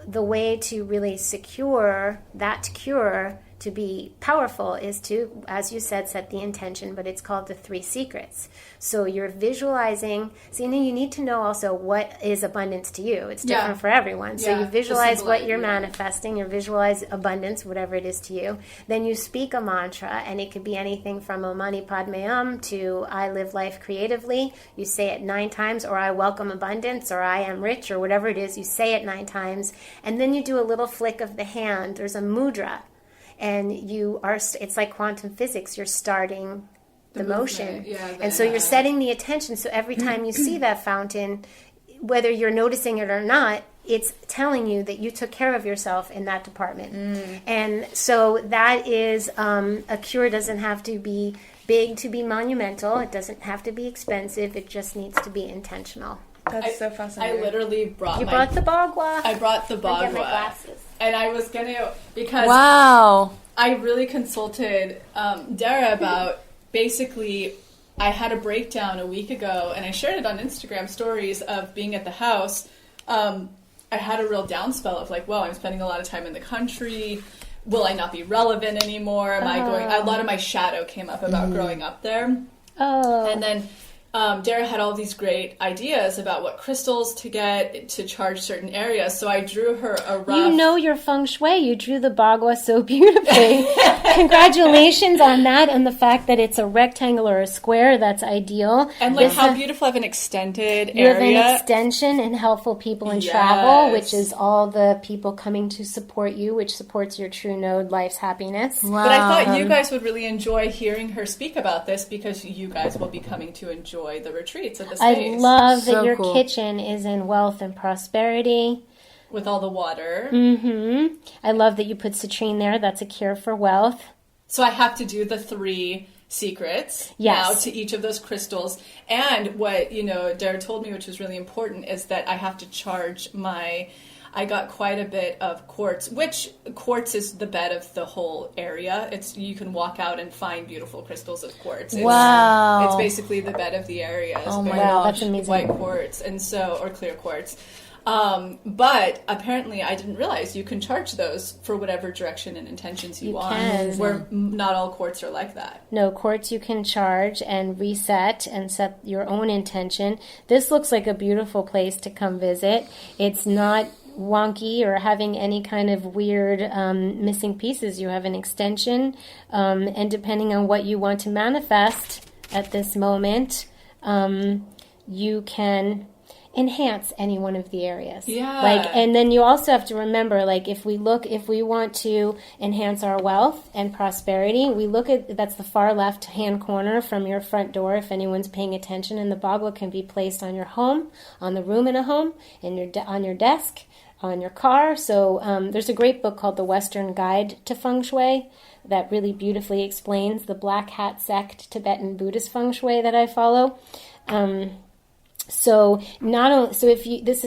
the way to really secure that cure to be powerful is to, as you said, set the intention, but it's called the 3 secrets. So you're visualizing, so you need to know also what is abundance to you. It's different for everyone. So you visualize what you're manifesting, you visualize abundance, whatever it is to you. Then you speak a mantra, and it could be anything from Om Mani Padme Hum to I live life creatively. You say it 9 times, or I welcome abundance, or I am rich, or whatever it is. You say it 9 times, and then you do a little flick of the hand. There's a mudra. And it's like quantum physics. You're starting the motion. So you're setting the attention. So every time you see that fountain, whether you're noticing it or not, it's telling you that you took care of yourself in that department. And so that is, a cure doesn't have to be big to be monumental. It doesn't have to be expensive. It just needs to be intentional. That's so fascinating. I literally brought brought the bagua. I brought the bagua. Get my glasses. And I was going to, because I really consulted Dara about basically I had a breakdown a week ago, and I shared it on Instagram stories of being at the house. I had a real downspell of like, well, I'm spending a lot of time in the country. Will I not be relevant anymore? Am I going? A lot of my shadow came up about growing up there. Oh. And then Dara had all these great ideas about what crystals to get to charge certain areas. So I drew her a rough... You know your feng shui. You drew the bagua so beautifully. Congratulations on that, and the fact that it's a rectangle or a square. That's ideal. And like how beautiful of an extended you have area. an extension and helpful people in travel, which is all the people coming to support you, which supports your true node, life's happiness. Wow. But I thought you guys would really enjoy hearing her speak about this because you guys will be coming to enjoy the retreats at the space. I love So that your cool. kitchen is in wealth and prosperity. With all the water. Mm-hmm. I love that you put citrine there. That's a cure for wealth. So I have to do the 3 secrets now to each of those crystals. And what, Dara told me, which was really important, is that I have to charge I got quite a bit of quartz, which quartz is the bed of the whole area. You can walk out and find beautiful crystals of quartz. It's basically the bed of the area. Oh my Wow, gosh. that's amazing. White quartz, or clear quartz. But apparently I didn't realize you can charge those for whatever direction and intentions you want. can. Where not all quartz are like that. No, quartz you can charge and reset and set your own intention. This looks like a beautiful place to come visit. It's not wonky or having any kind of weird missing pieces. You have an extension, and depending on what you want to manifest at this moment, you can enhance any one of the areas. Yeah. And then you also have to remember, if we want to enhance our wealth and prosperity, we look at, that's the far left hand corner from your front door, if anyone's paying attention, and the bagua can be placed on your home, on the room in a home, on your desk, on your car. So there's a great book called The Western Guide to Feng Shui that really beautifully explains the Black Hat sect Tibetan Buddhist feng shui that I follow. So if you this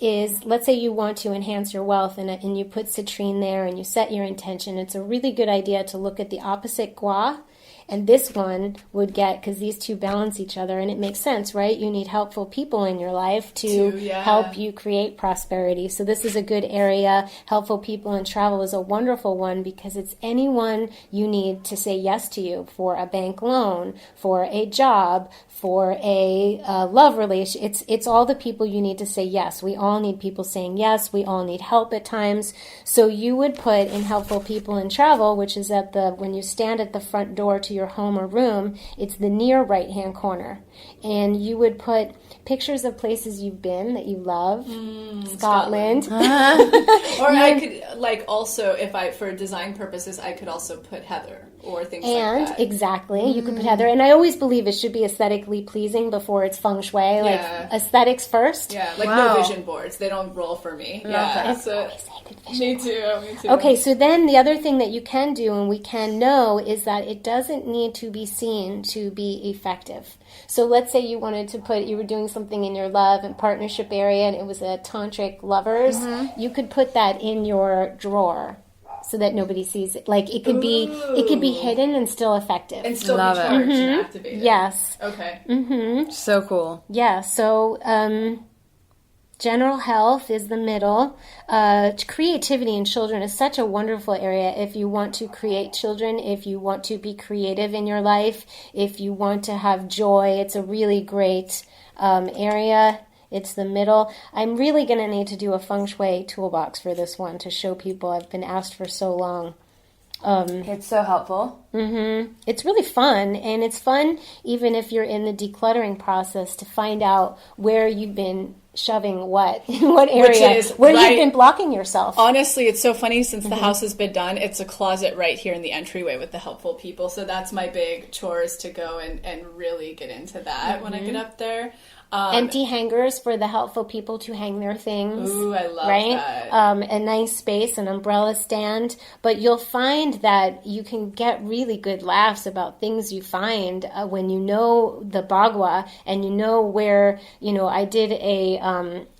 is let's say you want to enhance your wealth and you put citrine there and you set your intention, it's a really good idea to look at the opposite gua. And this one would get, because these two balance each other, and it makes sense, right? You need helpful people in your life to help you create prosperity. So this is a good area. Helpful people in travel is a wonderful one because it's anyone you need to say yes to you for a bank loan, for a job, for a love relation. It's all the people you need to say yes. We all need people saying yes. We all need help at times. So you would put in helpful people in travel, which is when you stand at the front door to your home or room, it's the near right-hand corner. And you would put pictures of places you've been that you love. Scotland. Or I could, also, for design purposes, I could also put heather or things like that. Exactly. You could put heather. And I always believe it should be aesthetically pleasing before it's feng shui. Aesthetics first. Yeah, no vision boards. They don't roll for me. Me too. Okay, so then the other thing that you can do and we can know is that it doesn't need to be seen to be effective. So let's say you wanted to you were doing something in your love and partnership area and it was a tantric lovers, you could put that in your drawer so that nobody sees it. It could be hidden and still effective. And still be charged and activated. Yes. Okay. Mm-hmm. So cool. Yeah, so general health is the middle. Creativity in children is such a wonderful area. If you want to create children, if you want to be creative in your life, if you want to have joy, it's a really great area. It's the middle. I'm really going to need to do a feng shui toolbox for this one to show people. I've been asked for so long. It's so helpful. It's really fun, and it's fun even if you're in the decluttering process to find out where you've been shoving in what area, where you've been blocking yourself. Honestly, it's so funny since the house has been done, it's a closet right here in the entryway with the helpful people. So that's my big chores to go and really get into that when I get up there. Empty hangers for the helpful people to hang their things. Ooh, I love that. A nice space, an umbrella stand. But you'll find that you can get really good laughs about things you find when you know the bagua and you know where, I did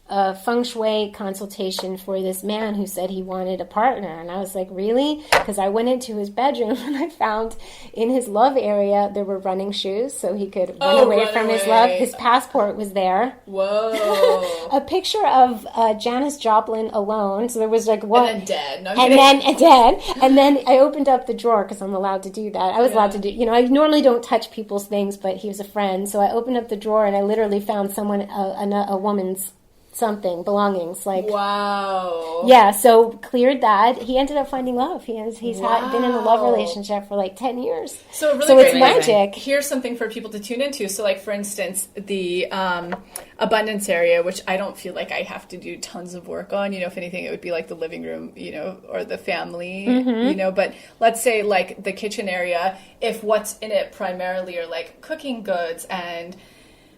a feng shui consultation for this man who said he wanted a partner. And I was like, really? Because I went into his bedroom and I found in his love area there were running shoes so he could run away from his love. His passport was there. Whoa. A picture of Janis Joplin alone. So there was like one. And then dead. No, and then dead. And then I opened up the drawer because I'm allowed to do that. I was allowed to do, I normally don't touch people's things, but he was a friend. So I opened up the drawer and I literally found someone, a woman's something, belongings, like, wow. Yeah, so cleared that. He ended up finding love. He's been in a love relationship for like 10 years. So it's magic. Here's something for people to tune into. So like, for instance, the abundance area, which I don't feel like I have to do tons of work on, if anything, it would be like the living room, or the family, but let's say like the kitchen area, if what's in it primarily are like cooking goods and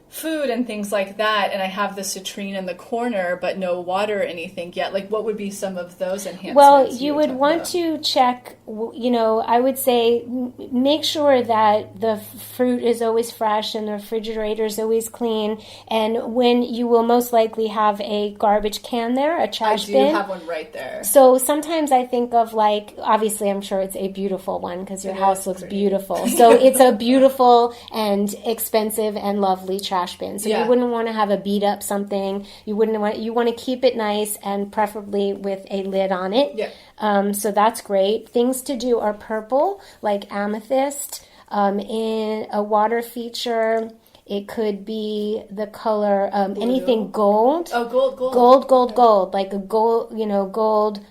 food and things like that, and I have the citrine in the corner but no water or anything yet, like what would be some of those enhancements? Well, you would want to check, I would say make sure that the fruit is always fresh and the refrigerator is always clean, and when you will most likely have a garbage can there, a trash bin. I do have one right there. So sometimes I think of like, obviously I'm sure it's a beautiful one because your house looks beautiful. So it's a beautiful and expensive and lovely trash bin. So you wouldn't want to have a beat up something. You want to keep it nice and preferably with a lid on it. Yeah. So that's great. Things to do are purple, like amethyst. In a water feature, it could be the color anything gold. Oh, Gold. Like a gold, gold,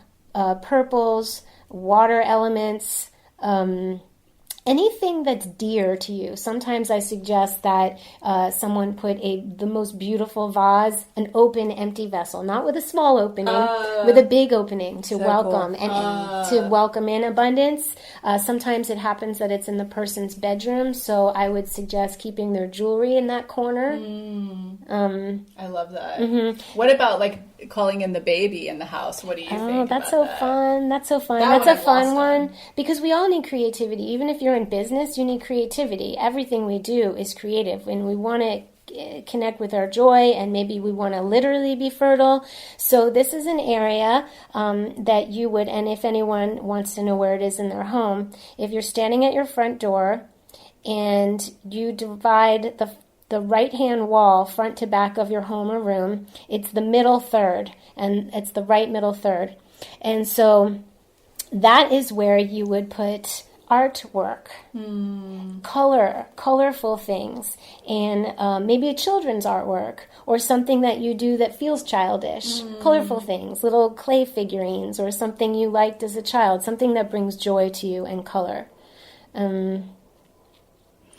purples, water elements. Anything that's dear to you. Sometimes I suggest that someone put the most beautiful vase, an open, empty vessel, not with a small opening, with a big opening to welcome and to welcome in abundance. Sometimes it happens that it's in the person's bedroom, so I would suggest keeping their jewelry in that corner. I love that. Mm-hmm. What about like calling in the baby in the house? What do you think? Oh, that's so fun. That's so fun. That's a fun one because we all need creativity. Even if you're in business, you need creativity. Everything we do is creative, and we want to connect with our joy, and maybe we want to literally be fertile. So this is an area that you would, and if anyone wants to know where it is in their home, if you're standing at your front door and you divide the right-hand wall, front to back of your home or room, it's the middle third, and it's the right middle third. And so that is where you would put artwork, colorful things, and maybe a children's artwork, or something that you do that feels childish. Colorful things, little clay figurines, or something you liked as a child, something that brings joy to you and color.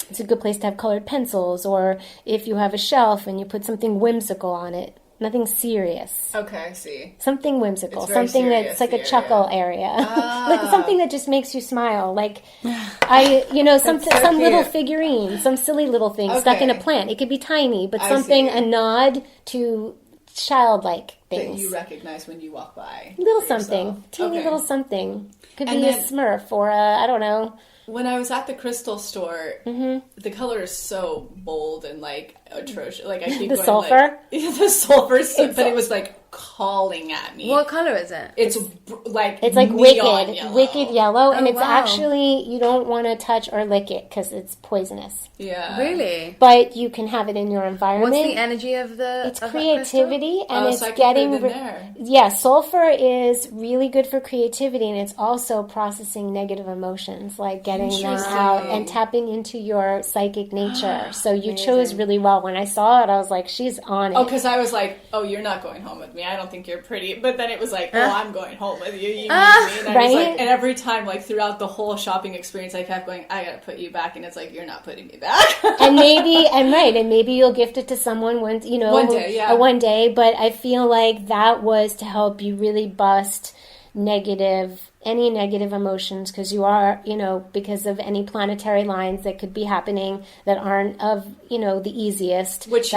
It's a good place to have colored pencils, or if you have a shelf and you put something whimsical on it. Nothing serious. Okay, I see. Something whimsical. Something that's like a chuckle area. Like something that just makes you smile. Like, some little figurine, some silly little thing stuck in a plant. It could be tiny, but a nod to childlike things. That you recognize when you walk by. Little something. Teeny little something. Could be a Smurf or I don't know. When I was at the crystal store, the color is so bold and like atrocious. Like I keep the going, sulfur. Like, the sulfur, but it was like calling at me. What color is it? It's like wicked yellow, and it's actually you don't want to touch or lick it because it's poisonous. Yeah, really. But you can have it in your environment. What's the energy of the? It's creativity, and it's so getting. There. Yeah, sulfur is really good for creativity, and it's also processing negative emotions, like getting them out and tapping into your psychic nature. So you chose really well. When I saw it, I was like, "She's on it." Oh, because I was like, "Oh, you're not going home with me. I don't think you're pretty." But then it was like, "Oh, I'm going home with you." You need me. And I was like, and every time, like throughout the whole shopping experience, I kept going, "I gotta put you back," and it's like, "You're not putting me back." and maybe you'll gift it to someone one day. But I feel like that was to help you really bust any negative emotions, because you are, because of any planetary lines that could be happening that aren't of, the easiest. Which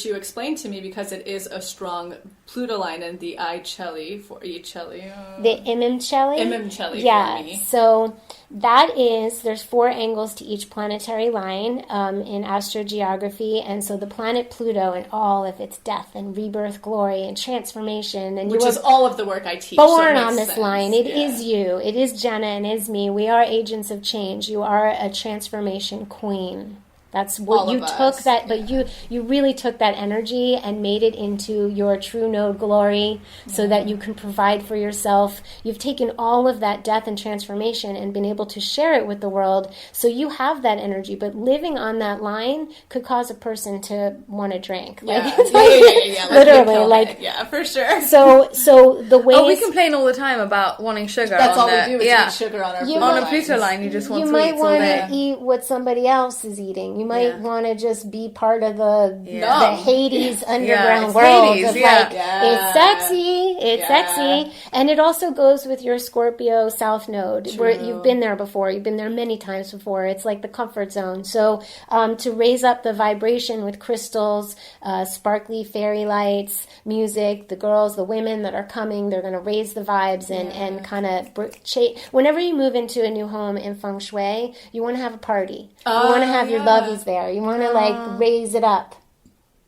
you explained to me, because it is a strong Pluto line and the I Celli for E Celli. The Imimcelli? Imimcelli yeah, for me. So that is, there's 4 angles to each planetary line in astrogeography, and so the planet Pluto and all of its death and rebirth, glory and transformation, and which is all of the work I teach. Born so on this sense. line. It is you. It is Jenna and it is me. We are agents of change. You are a transformation queen. That's what all you took that, but you really took that energy and made it into your true node glory so that you can provide for yourself. You've taken all of that death and transformation and been able to share it with the world. So you have that energy, but living on that line could cause a person to want to drink. Yeah, Literally, yeah, for sure. So the way we complain all the time about wanting sugar. That's on all we do is eat sugar on our Pluto on a Pluto line. You just want you sweets might want all day. to eat what somebody else is eating. You might want to just be part of the Hades underground world Hades, of it's sexy, and it also goes with your Scorpio South Node, where you've been there before. You've been there many times before. It's like the comfort zone. So to raise up the vibration with crystals, sparkly fairy lights, music, the girls, the women that are coming, they're going to raise the vibes and kind of whenever you move into a new home in feng shui, you want to have a party. You want to have your lovies there. You want to raise it up.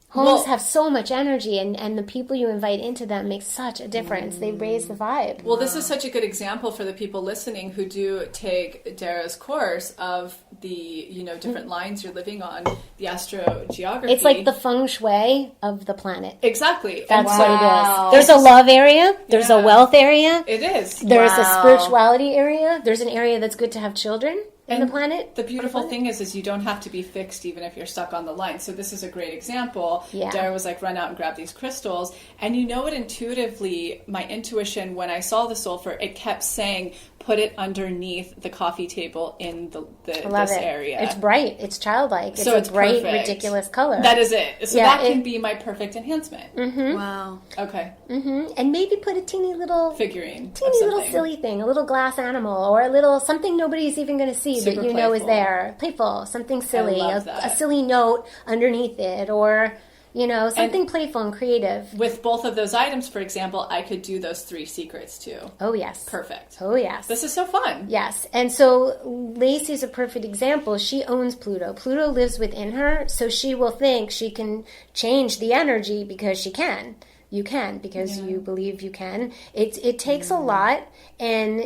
Homes have so much energy, and the people you invite into them make such a difference. They raise the vibe. Well, this is such a good example for the people listening who do take Dara's course of the different lines you're living on, the astrogeography. It's like the feng shui of the planet. Exactly. That's what it is. There's a love area. There's a wealth area. It is. There's a spirituality area. There's an area that's good to have children. The planet. The beautiful thing is you don't have to be fixed even if you're stuck on the line. So this is a great example. Yeah. Dara was like, run out and grab these crystals. And you know it intuitively, my intuition, when I saw the sulfur, it kept saying, put it underneath the coffee table in this area. It's bright. It's childlike. So it's a bright, perfect. Ridiculous color. That is it. So that can be my perfect enhancement. Mm-hmm. Wow. Okay. Mm-hmm. And maybe put a teeny little figurine, teeny little silly thing, a little glass animal, or a little something nobody's even going to see, super but you know is there. Playful, something silly, a silly note underneath it, or something playful and creative. With both of those items, for example, I could do those 3 secrets too. Oh, yes. Perfect. Oh, yes. This is so fun. Yes. And so Lacy's a perfect example. She owns Pluto. Pluto lives within her, so she will think she can change the energy because she can. You can, because you believe you can. It takes a lot, and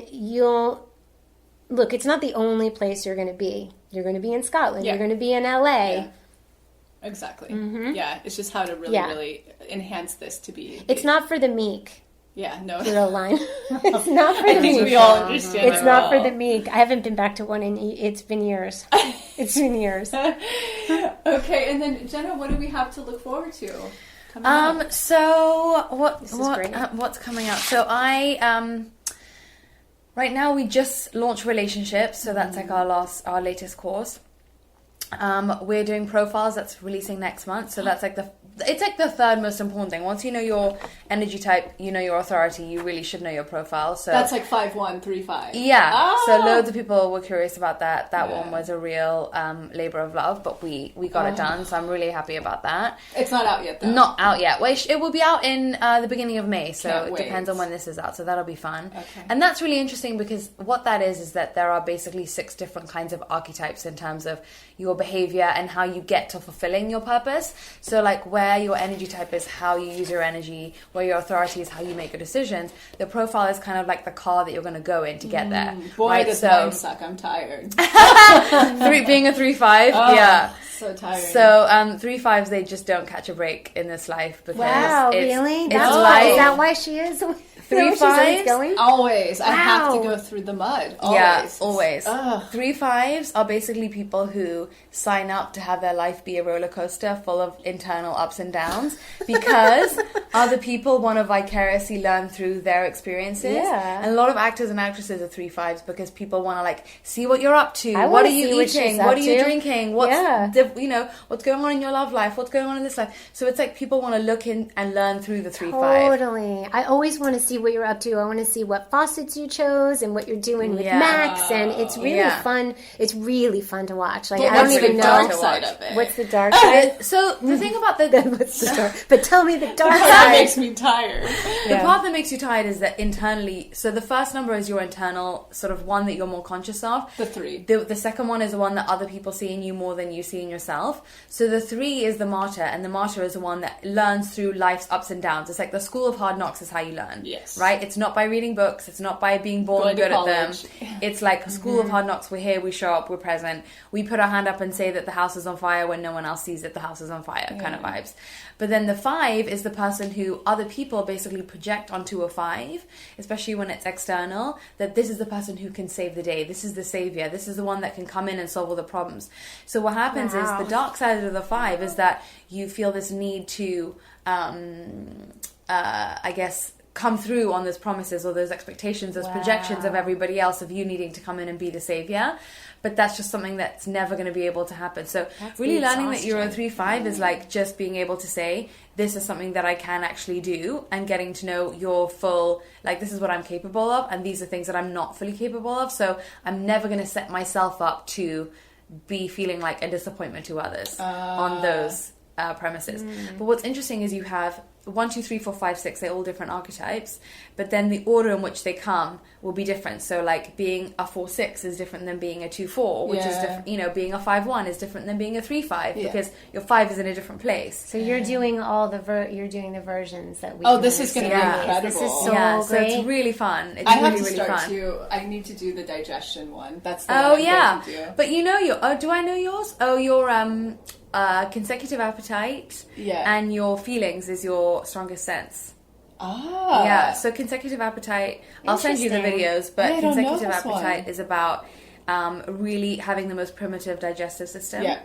look, it's not the only place you're going to be. You're going to be in Scotland. You're going to be in LA. Yeah. Exactly. Mm-hmm. Yeah, it's just how to really enhance this to be. It's not for the meek. Yeah, no. Pluto line. It's not for the meek. We all understand. It's not for the meek. I haven't been back to one it's been years. It's been years. Okay, and then Jenna, what do we have to look forward to? So what's coming up? So I right now we just launched relationships, so that's like our latest course. We're doing profiles, that's releasing next month, so that's like it's like the third most important thing. Once you know your energy type, you know your authority, you really should know your profile. So that's like 5135. Yeah. So loads of people were curious about that. That one was a real labor of love, but we got it done, so I'm really happy about that. It's not out yet though. Not out yet. Well, it will be out in the beginning of May, so it depends on when this is out, so that'll be fun. Okay. And that's really interesting because what that is that there are basically 6 different kinds of archetypes in terms of your behavior and how you get to fulfilling your purpose. So like where your energy type is how you use your energy, where your authority is how you make your decisions. The profile is kind of like the car that you're going to go in to get there. Boy, does mine suck. I'm tired. Being a 3-5, yeah. So tired. So 3-5s, they just don't catch a break in this life because really? Is that why she is? 3-5s? Always. I have to go through the mud. Always. Yeah, always. 3-5s are basically people who sign up to have their life be a roller coaster full of internal ups and downs because other people want to vicariously learn through their experiences. Yeah. And a lot of actors and actresses are 3-5s because people want to see what you're up to. What are you eating? What are you drinking? What's going on in your love life? What's going on in this life? So it's like people want to look in and learn through the 3-5. Totally. I always want to see see what you're up to. I want to see what faucets you chose and what you're doing with Max. And it's really fun. It's really fun to watch. Like, I don't even know. Dark side of it. What's the dark side? So the thing about what's the dark? But tell me the dark side. That makes me tired. The part that makes you tired is that internally. So the first number is your internal sort of one that you're more conscious of. The 3. The second one is the one that other people see in you more than you see in yourself. So the 3 is the martyr, and the martyr is the one that learns through life's ups and downs. It's like the school of hard knocks is how you learn. Yes. Right? It's not by reading books. It's not by being born good at them. It's like a school of hard knocks. We're here, we show up, we're present. We put our hand up and say that the house is on fire when no one else sees that the house is on fire, kind of vibes. But then the 5 is the person who other people basically project onto a 5, especially when it's external, that this is the person who can save the day. This is the savior. This is the one that can come in and solve all the problems. So what happens is the dark side of the 5 is that you feel this need to, I guess, come through on those promises or those expectations, those projections of everybody else, of you needing to come in and be the savior. But that's just something that's never going to be able to happen. So that's really learning that you're a 3-5 is like just being able to say, this is something that I can actually do, and getting to know your full, like, this is what I'm capable of, and these are things that I'm not fully capable of. So I'm never going to set myself up to be feeling like a disappointment to others on those premises. But what's interesting is you have 1, 2, 3, 4, 5, 6, they're all different archetypes, but then the order in which they come will be different. So like being a 4-6 is different than being a 2-4, which is different, you know, being a 5-1 is different than being a 3-5, because your 5 is in a different place. So you're doing all the you're doing the versions that we this is going to be incredible. This is so great. So it's really fun. It's I really, have to really start fun. too. I need to do the digestion one. That's the one I'm going to do. But you know your do I know yours? Your consecutive appetite and your feelings is your strongest sense. Yeah, so consecutive appetite, I'll send you the videos, but consecutive appetite is about really having the most primitive digestive system. Yeah.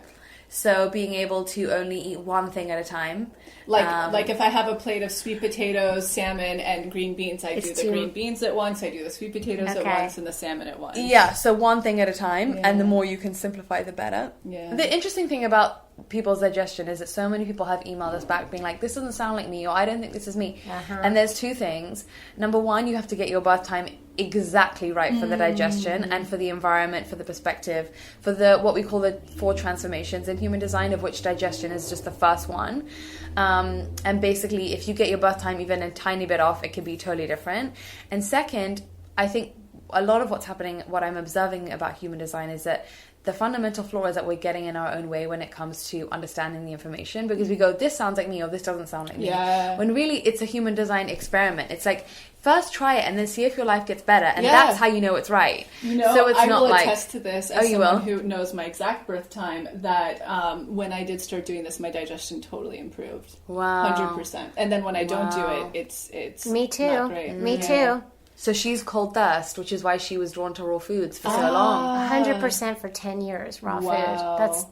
So being able to only eat one thing at a time. Like if I have a plate of sweet potatoes, salmon, and green beans, I do the green beans at once, I do the sweet potatoes at once, and the salmon at once. Yeah, so one thing at a time, and the more you can simplify, the better. Yeah. The interesting thing about people's digestion is that so many people have emailed us back being like, this doesn't sound like me, or I don't think this is me. And there's 2 things. Number 1, you have to get your birth time exactly right for the digestion and for the environment, for the perspective, for the what we call the 4 transformations in human design, of which digestion is just the first one. And basically, if you get your birth time even a tiny bit off, it can be totally different. And second, I think a lot of what's happening, what I'm observing about human design, is that the fundamental flaw is that we're getting in our own way when it comes to understanding the information, because we go, this sounds like me, or this doesn't sound like me. When really it's a human design experiment. It's like, first try it and then see if your life gets better, and that's how you know it's right. You know, so it's I not will like, attest to this as someone who knows my exact birth time, that when I did start doing this, my digestion totally improved. 100%. And then when I don't do it, it's me too. Not great. Me too. So she's cold thirst, which is why she was drawn to raw foods for so long. 100% for 10 years, raw food. That's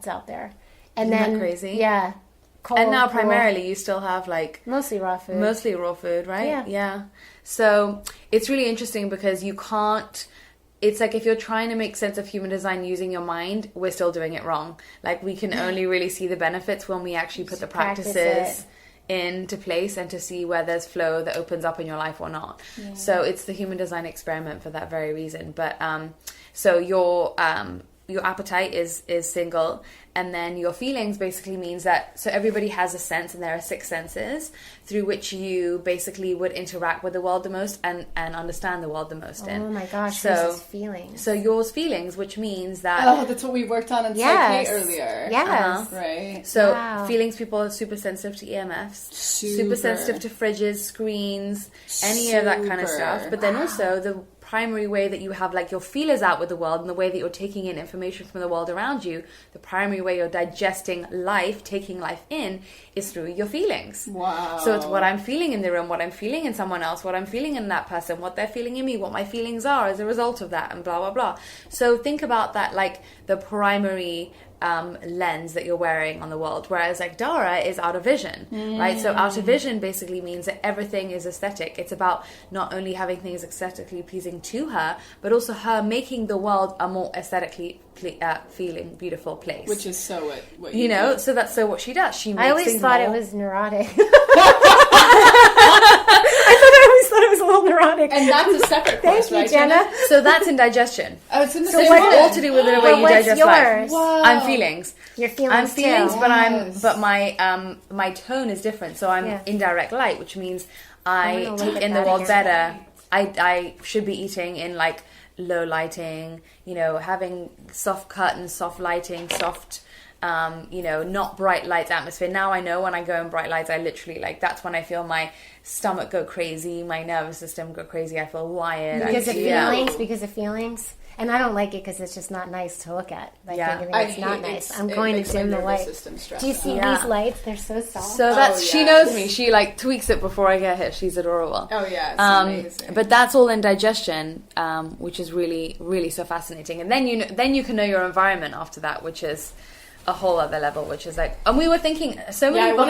out there. And Isn't then that crazy? Yeah. Cold, and now primarily you still have like mostly raw food. Mostly raw food, right? Yeah. So it's really interesting because you can't. It's like if you're trying to make sense of human design using your mind, we're still doing it wrong. Like we can only really see the benefits when we actually put the practices into place and to see where there's flow that opens up in your life or not. So it's the human design experiment for that very reason. But so your appetite is single, and then your feelings basically means that, so everybody has a sense, and there are 6 senses through which you basically would interact with the world the most and understand the world the most in. Oh my gosh, so feelings. So yours feelings, which means that... Oh, that's what we worked on in Psyche earlier. Yes. Right. So feelings, people are super sensitive to EMFs, super sensitive to fridges, screens, any of that kind of stuff. But then also the primary way that you have like your feelers out with the world, and the way that you're taking in information from the world around you, the primary way you're digesting life, taking life in, is through your feelings. Wow. So it's what I'm feeling in the room, what I'm feeling in someone else, what I'm feeling in that person, what they're feeling in me, what my feelings are as a result of that, and blah, blah, blah. So think about that like the primary lens that you're wearing on the world, whereas like Dara is out of vision, right? So out of vision basically means that everything is aesthetic. It's about not only having things aesthetically pleasing to her, but also her making the world a more aesthetically feeling beautiful place. Which is so what you know do. So that's so what she does. She makes I always things thought more... it was neurotic. I always thought thought it was a little neurotic. And that's a separate course, Thank right, you, Jenna? So that's indigestion. Oh, it's in the So same it's one. all to do with the way you what's digest yours? life. Wow. I'm feelings. Your feelings I'm feelings, too. but my tone is different. So I'm indirect light, which means I take in the world better. I should be eating in like low lighting, having soft curtains, soft lighting, soft, not bright lights atmosphere. Now I know when I go in bright lights, I literally that's when I feel my stomach go crazy, my nervous system go crazy. I feel wired. Because of feelings. And I don't like it because it's just not nice to look at. It's not nice. I'm going to dim the light. Do you see these lights? They're so soft. So she knows me. She tweaks it before I get hit. She's adorable. Oh yeah, it's amazing. But that's all in digestion, which is really, really so fascinating. And then you can know your environment after that, which is a whole other level, which is and we were thinking, so many people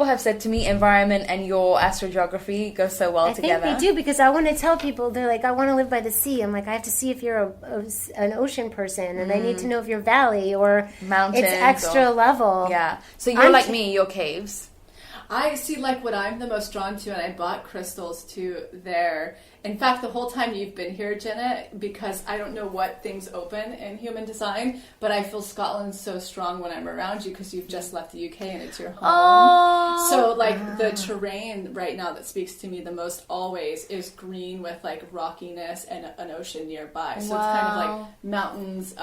have said to me, environment and your astrogeography go so well together. I think they do, because I want to tell people, they're like, I want to live by the sea. I'm like, I have to see if you're an ocean person, and I need to know if you're valley or mountains. It's extra level. Yeah. So you're like me, you're caves. I see what I'm the most drawn to, and I bought crystals too there. In fact, the whole time you've been here, Jenna, because I don't know what things open in human design, but I feel Scotland so strong when I'm around you because you've just left the UK and it's your home. Oh. So the terrain right now that speaks to me the most always is green with rockiness and an ocean nearby. So it's kind of like mountains,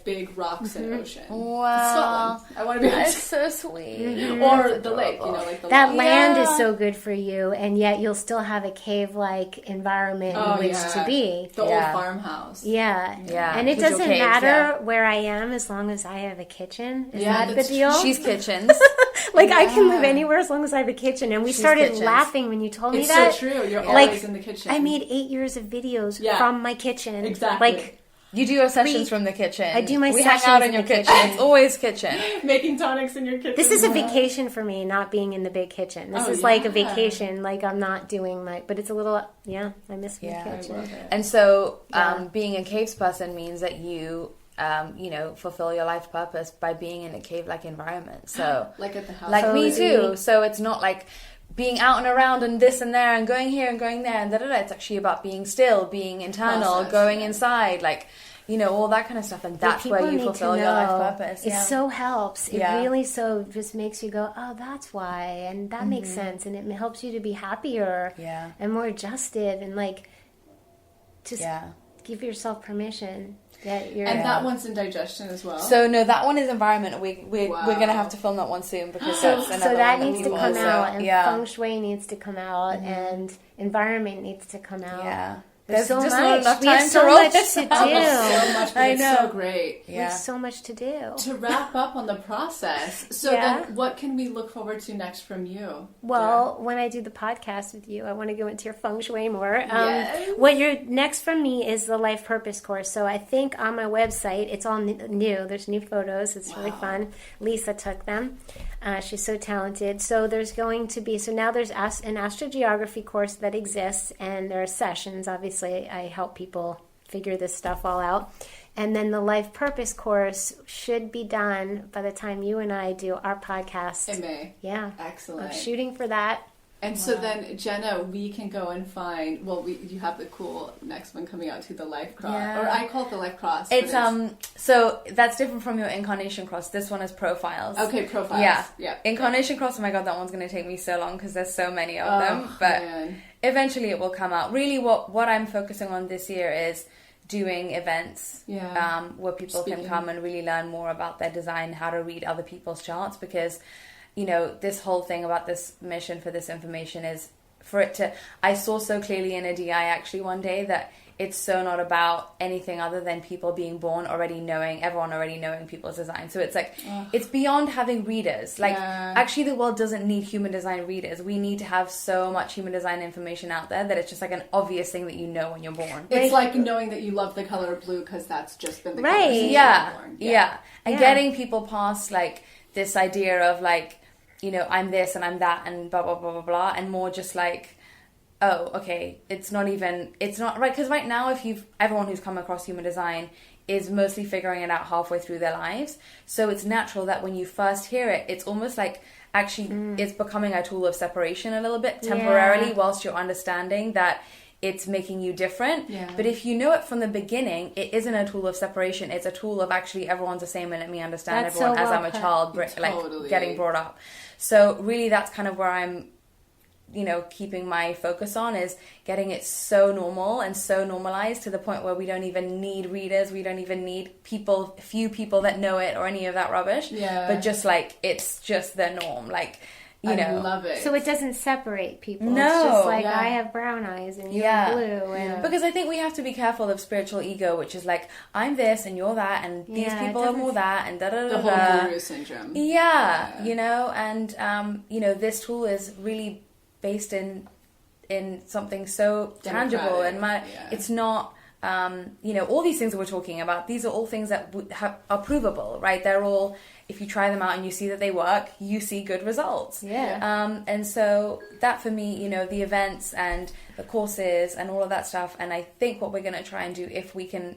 big rocks and ocean. Wow. Scotland. I want to be That's so sweet. Mm-hmm. Or the lake, the that lake. land is so good for you, and yet you'll still have a cave-like environment in which to be. The old farmhouse. Yeah. And it doesn't matter where I am as long as I have a kitchen. Is that the deal? She's kitchens. I can live anywhere as long as I have a kitchen. And we started laughing when you told me that. It's so true. You're always in the kitchen. I made 8 years of videos from my kitchen. Exactly. You do your sessions from the kitchen. I do my sessions. We hang out in your kitchen. It's always kitchen. Making tonics in your kitchen. This is a vacation for me, not being in the big kitchen. This is like a vacation. I'm not doing but it's a little, I miss my kitchen. And so being a caves person means that you, fulfill your life purpose by being in a cave-like environment. So, like at the house. Like me too. So it's not like being out and around and this and there and going here and going there and da-da-da. It's actually about being still, being internal, going inside, all that kind of stuff. And that's where you fulfill your life purpose. It so helps. It really just makes you go, oh, that's why. And that makes sense. And it helps you to be happier and more adjusted and give yourself permission. And that one's in digestion as well. So no, that one is environment. We're gonna have to film that one soon because that's another so that one needs to come out, and feng shui needs to come out, and environment needs to come out. Yeah. There's so just much. Not enough We have time so to roll much this to do. So much, but it's so great. We have so much to do. To wrap up on the process, so then what can we look forward to next from you? Well, when I do the podcast with you, I want to go into your feng shui more. What you're next from me is the life purpose course. So I think on my website, it's all new. There's new photos. It's really fun. Lisa took them. She's so talented. So there's going to be, now there's an astrogeography course that exists, and there are sessions. Obviously, I help people figure this stuff all out. And then the life purpose course should be done by the time you and I do our podcast. In May. Yeah. Excellent. I'm shooting for that. And so then, Jenna, we can go and find, you have the cool next one coming out to the Life Cross. Yeah. Or I call it the Life Cross. It's, so that's different from your Incarnation Cross. This one is profiles. Okay, profiles. Yeah. Incarnation Cross, oh my God, that one's going to take me so long because there's so many of them. But eventually it will come out. Really what I'm focusing on this year is doing events where people can come and really learn more about their design, how to read other people's charts, because this whole thing about this mission for this information is for it to... I saw so clearly in a DI actually one day that it's so not about anything other than people being born everyone already knowing people's design. So it's it's beyond having readers. Actually the world doesn't need human design readers. We need to have so much human design information out there that it's just an obvious thing that you know when you're born. It's like knowing that you love the color blue because that's just been the color since you were born. And getting people past this idea of I'm this and I'm that and blah, blah, blah, blah, blah. And more just oh, okay, it's not right. Because right now, everyone who's come across human design is mostly figuring it out halfway through their lives. So it's natural that when you first hear it, it's almost like actually it's becoming a tool of separation a little bit temporarily, whilst you're understanding that it's making you different. But if you know it from the beginning, it isn't a tool of separation. It's a tool of actually everyone's the same and let me understand everyone as I'm a child, like getting brought up. So really that's kind of where I'm, you know, keeping my focus on, is getting it so normal and so normalized to the point where we don't even need readers, we don't even need few people that know it or any of that rubbish. But just like, it's just the norm, like, you know. I love it. So it doesn't separate people. No. It's just like, I have brown eyes and you're blue. And because I think we have to be careful of spiritual ego, which is like, I'm this and you're that, and these people are more that, and da-da-da-da. The whole guru syndrome. You know, and, you know, this tool is really based in something so tangible, and it's not, you know, all these things that we're talking about, these are all things that are provable, right? They're all, if you try them out and you see that they work, you see good results. And so that for me, you know, the events and the courses and all of that stuff, and I think what we're going to try and do, if we can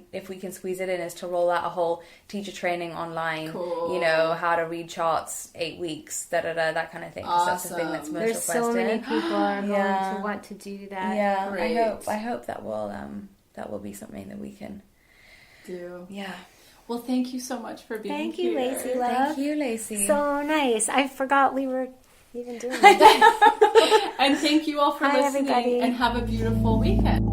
squeeze it in, is to roll out a whole teacher training online. You know, how to read charts, 8 weeks, that kind of thing. Awesome. That's the thing that's most There's requested. so many people are going to want to do that. Great. I hope that will be something that we can do. Well, thank you so much for being here. Thank you, Lacy, love. Thank you, Lacy. So nice. I forgot we were even doing that. And thank you all for listening, everybody. And have a beautiful weekend.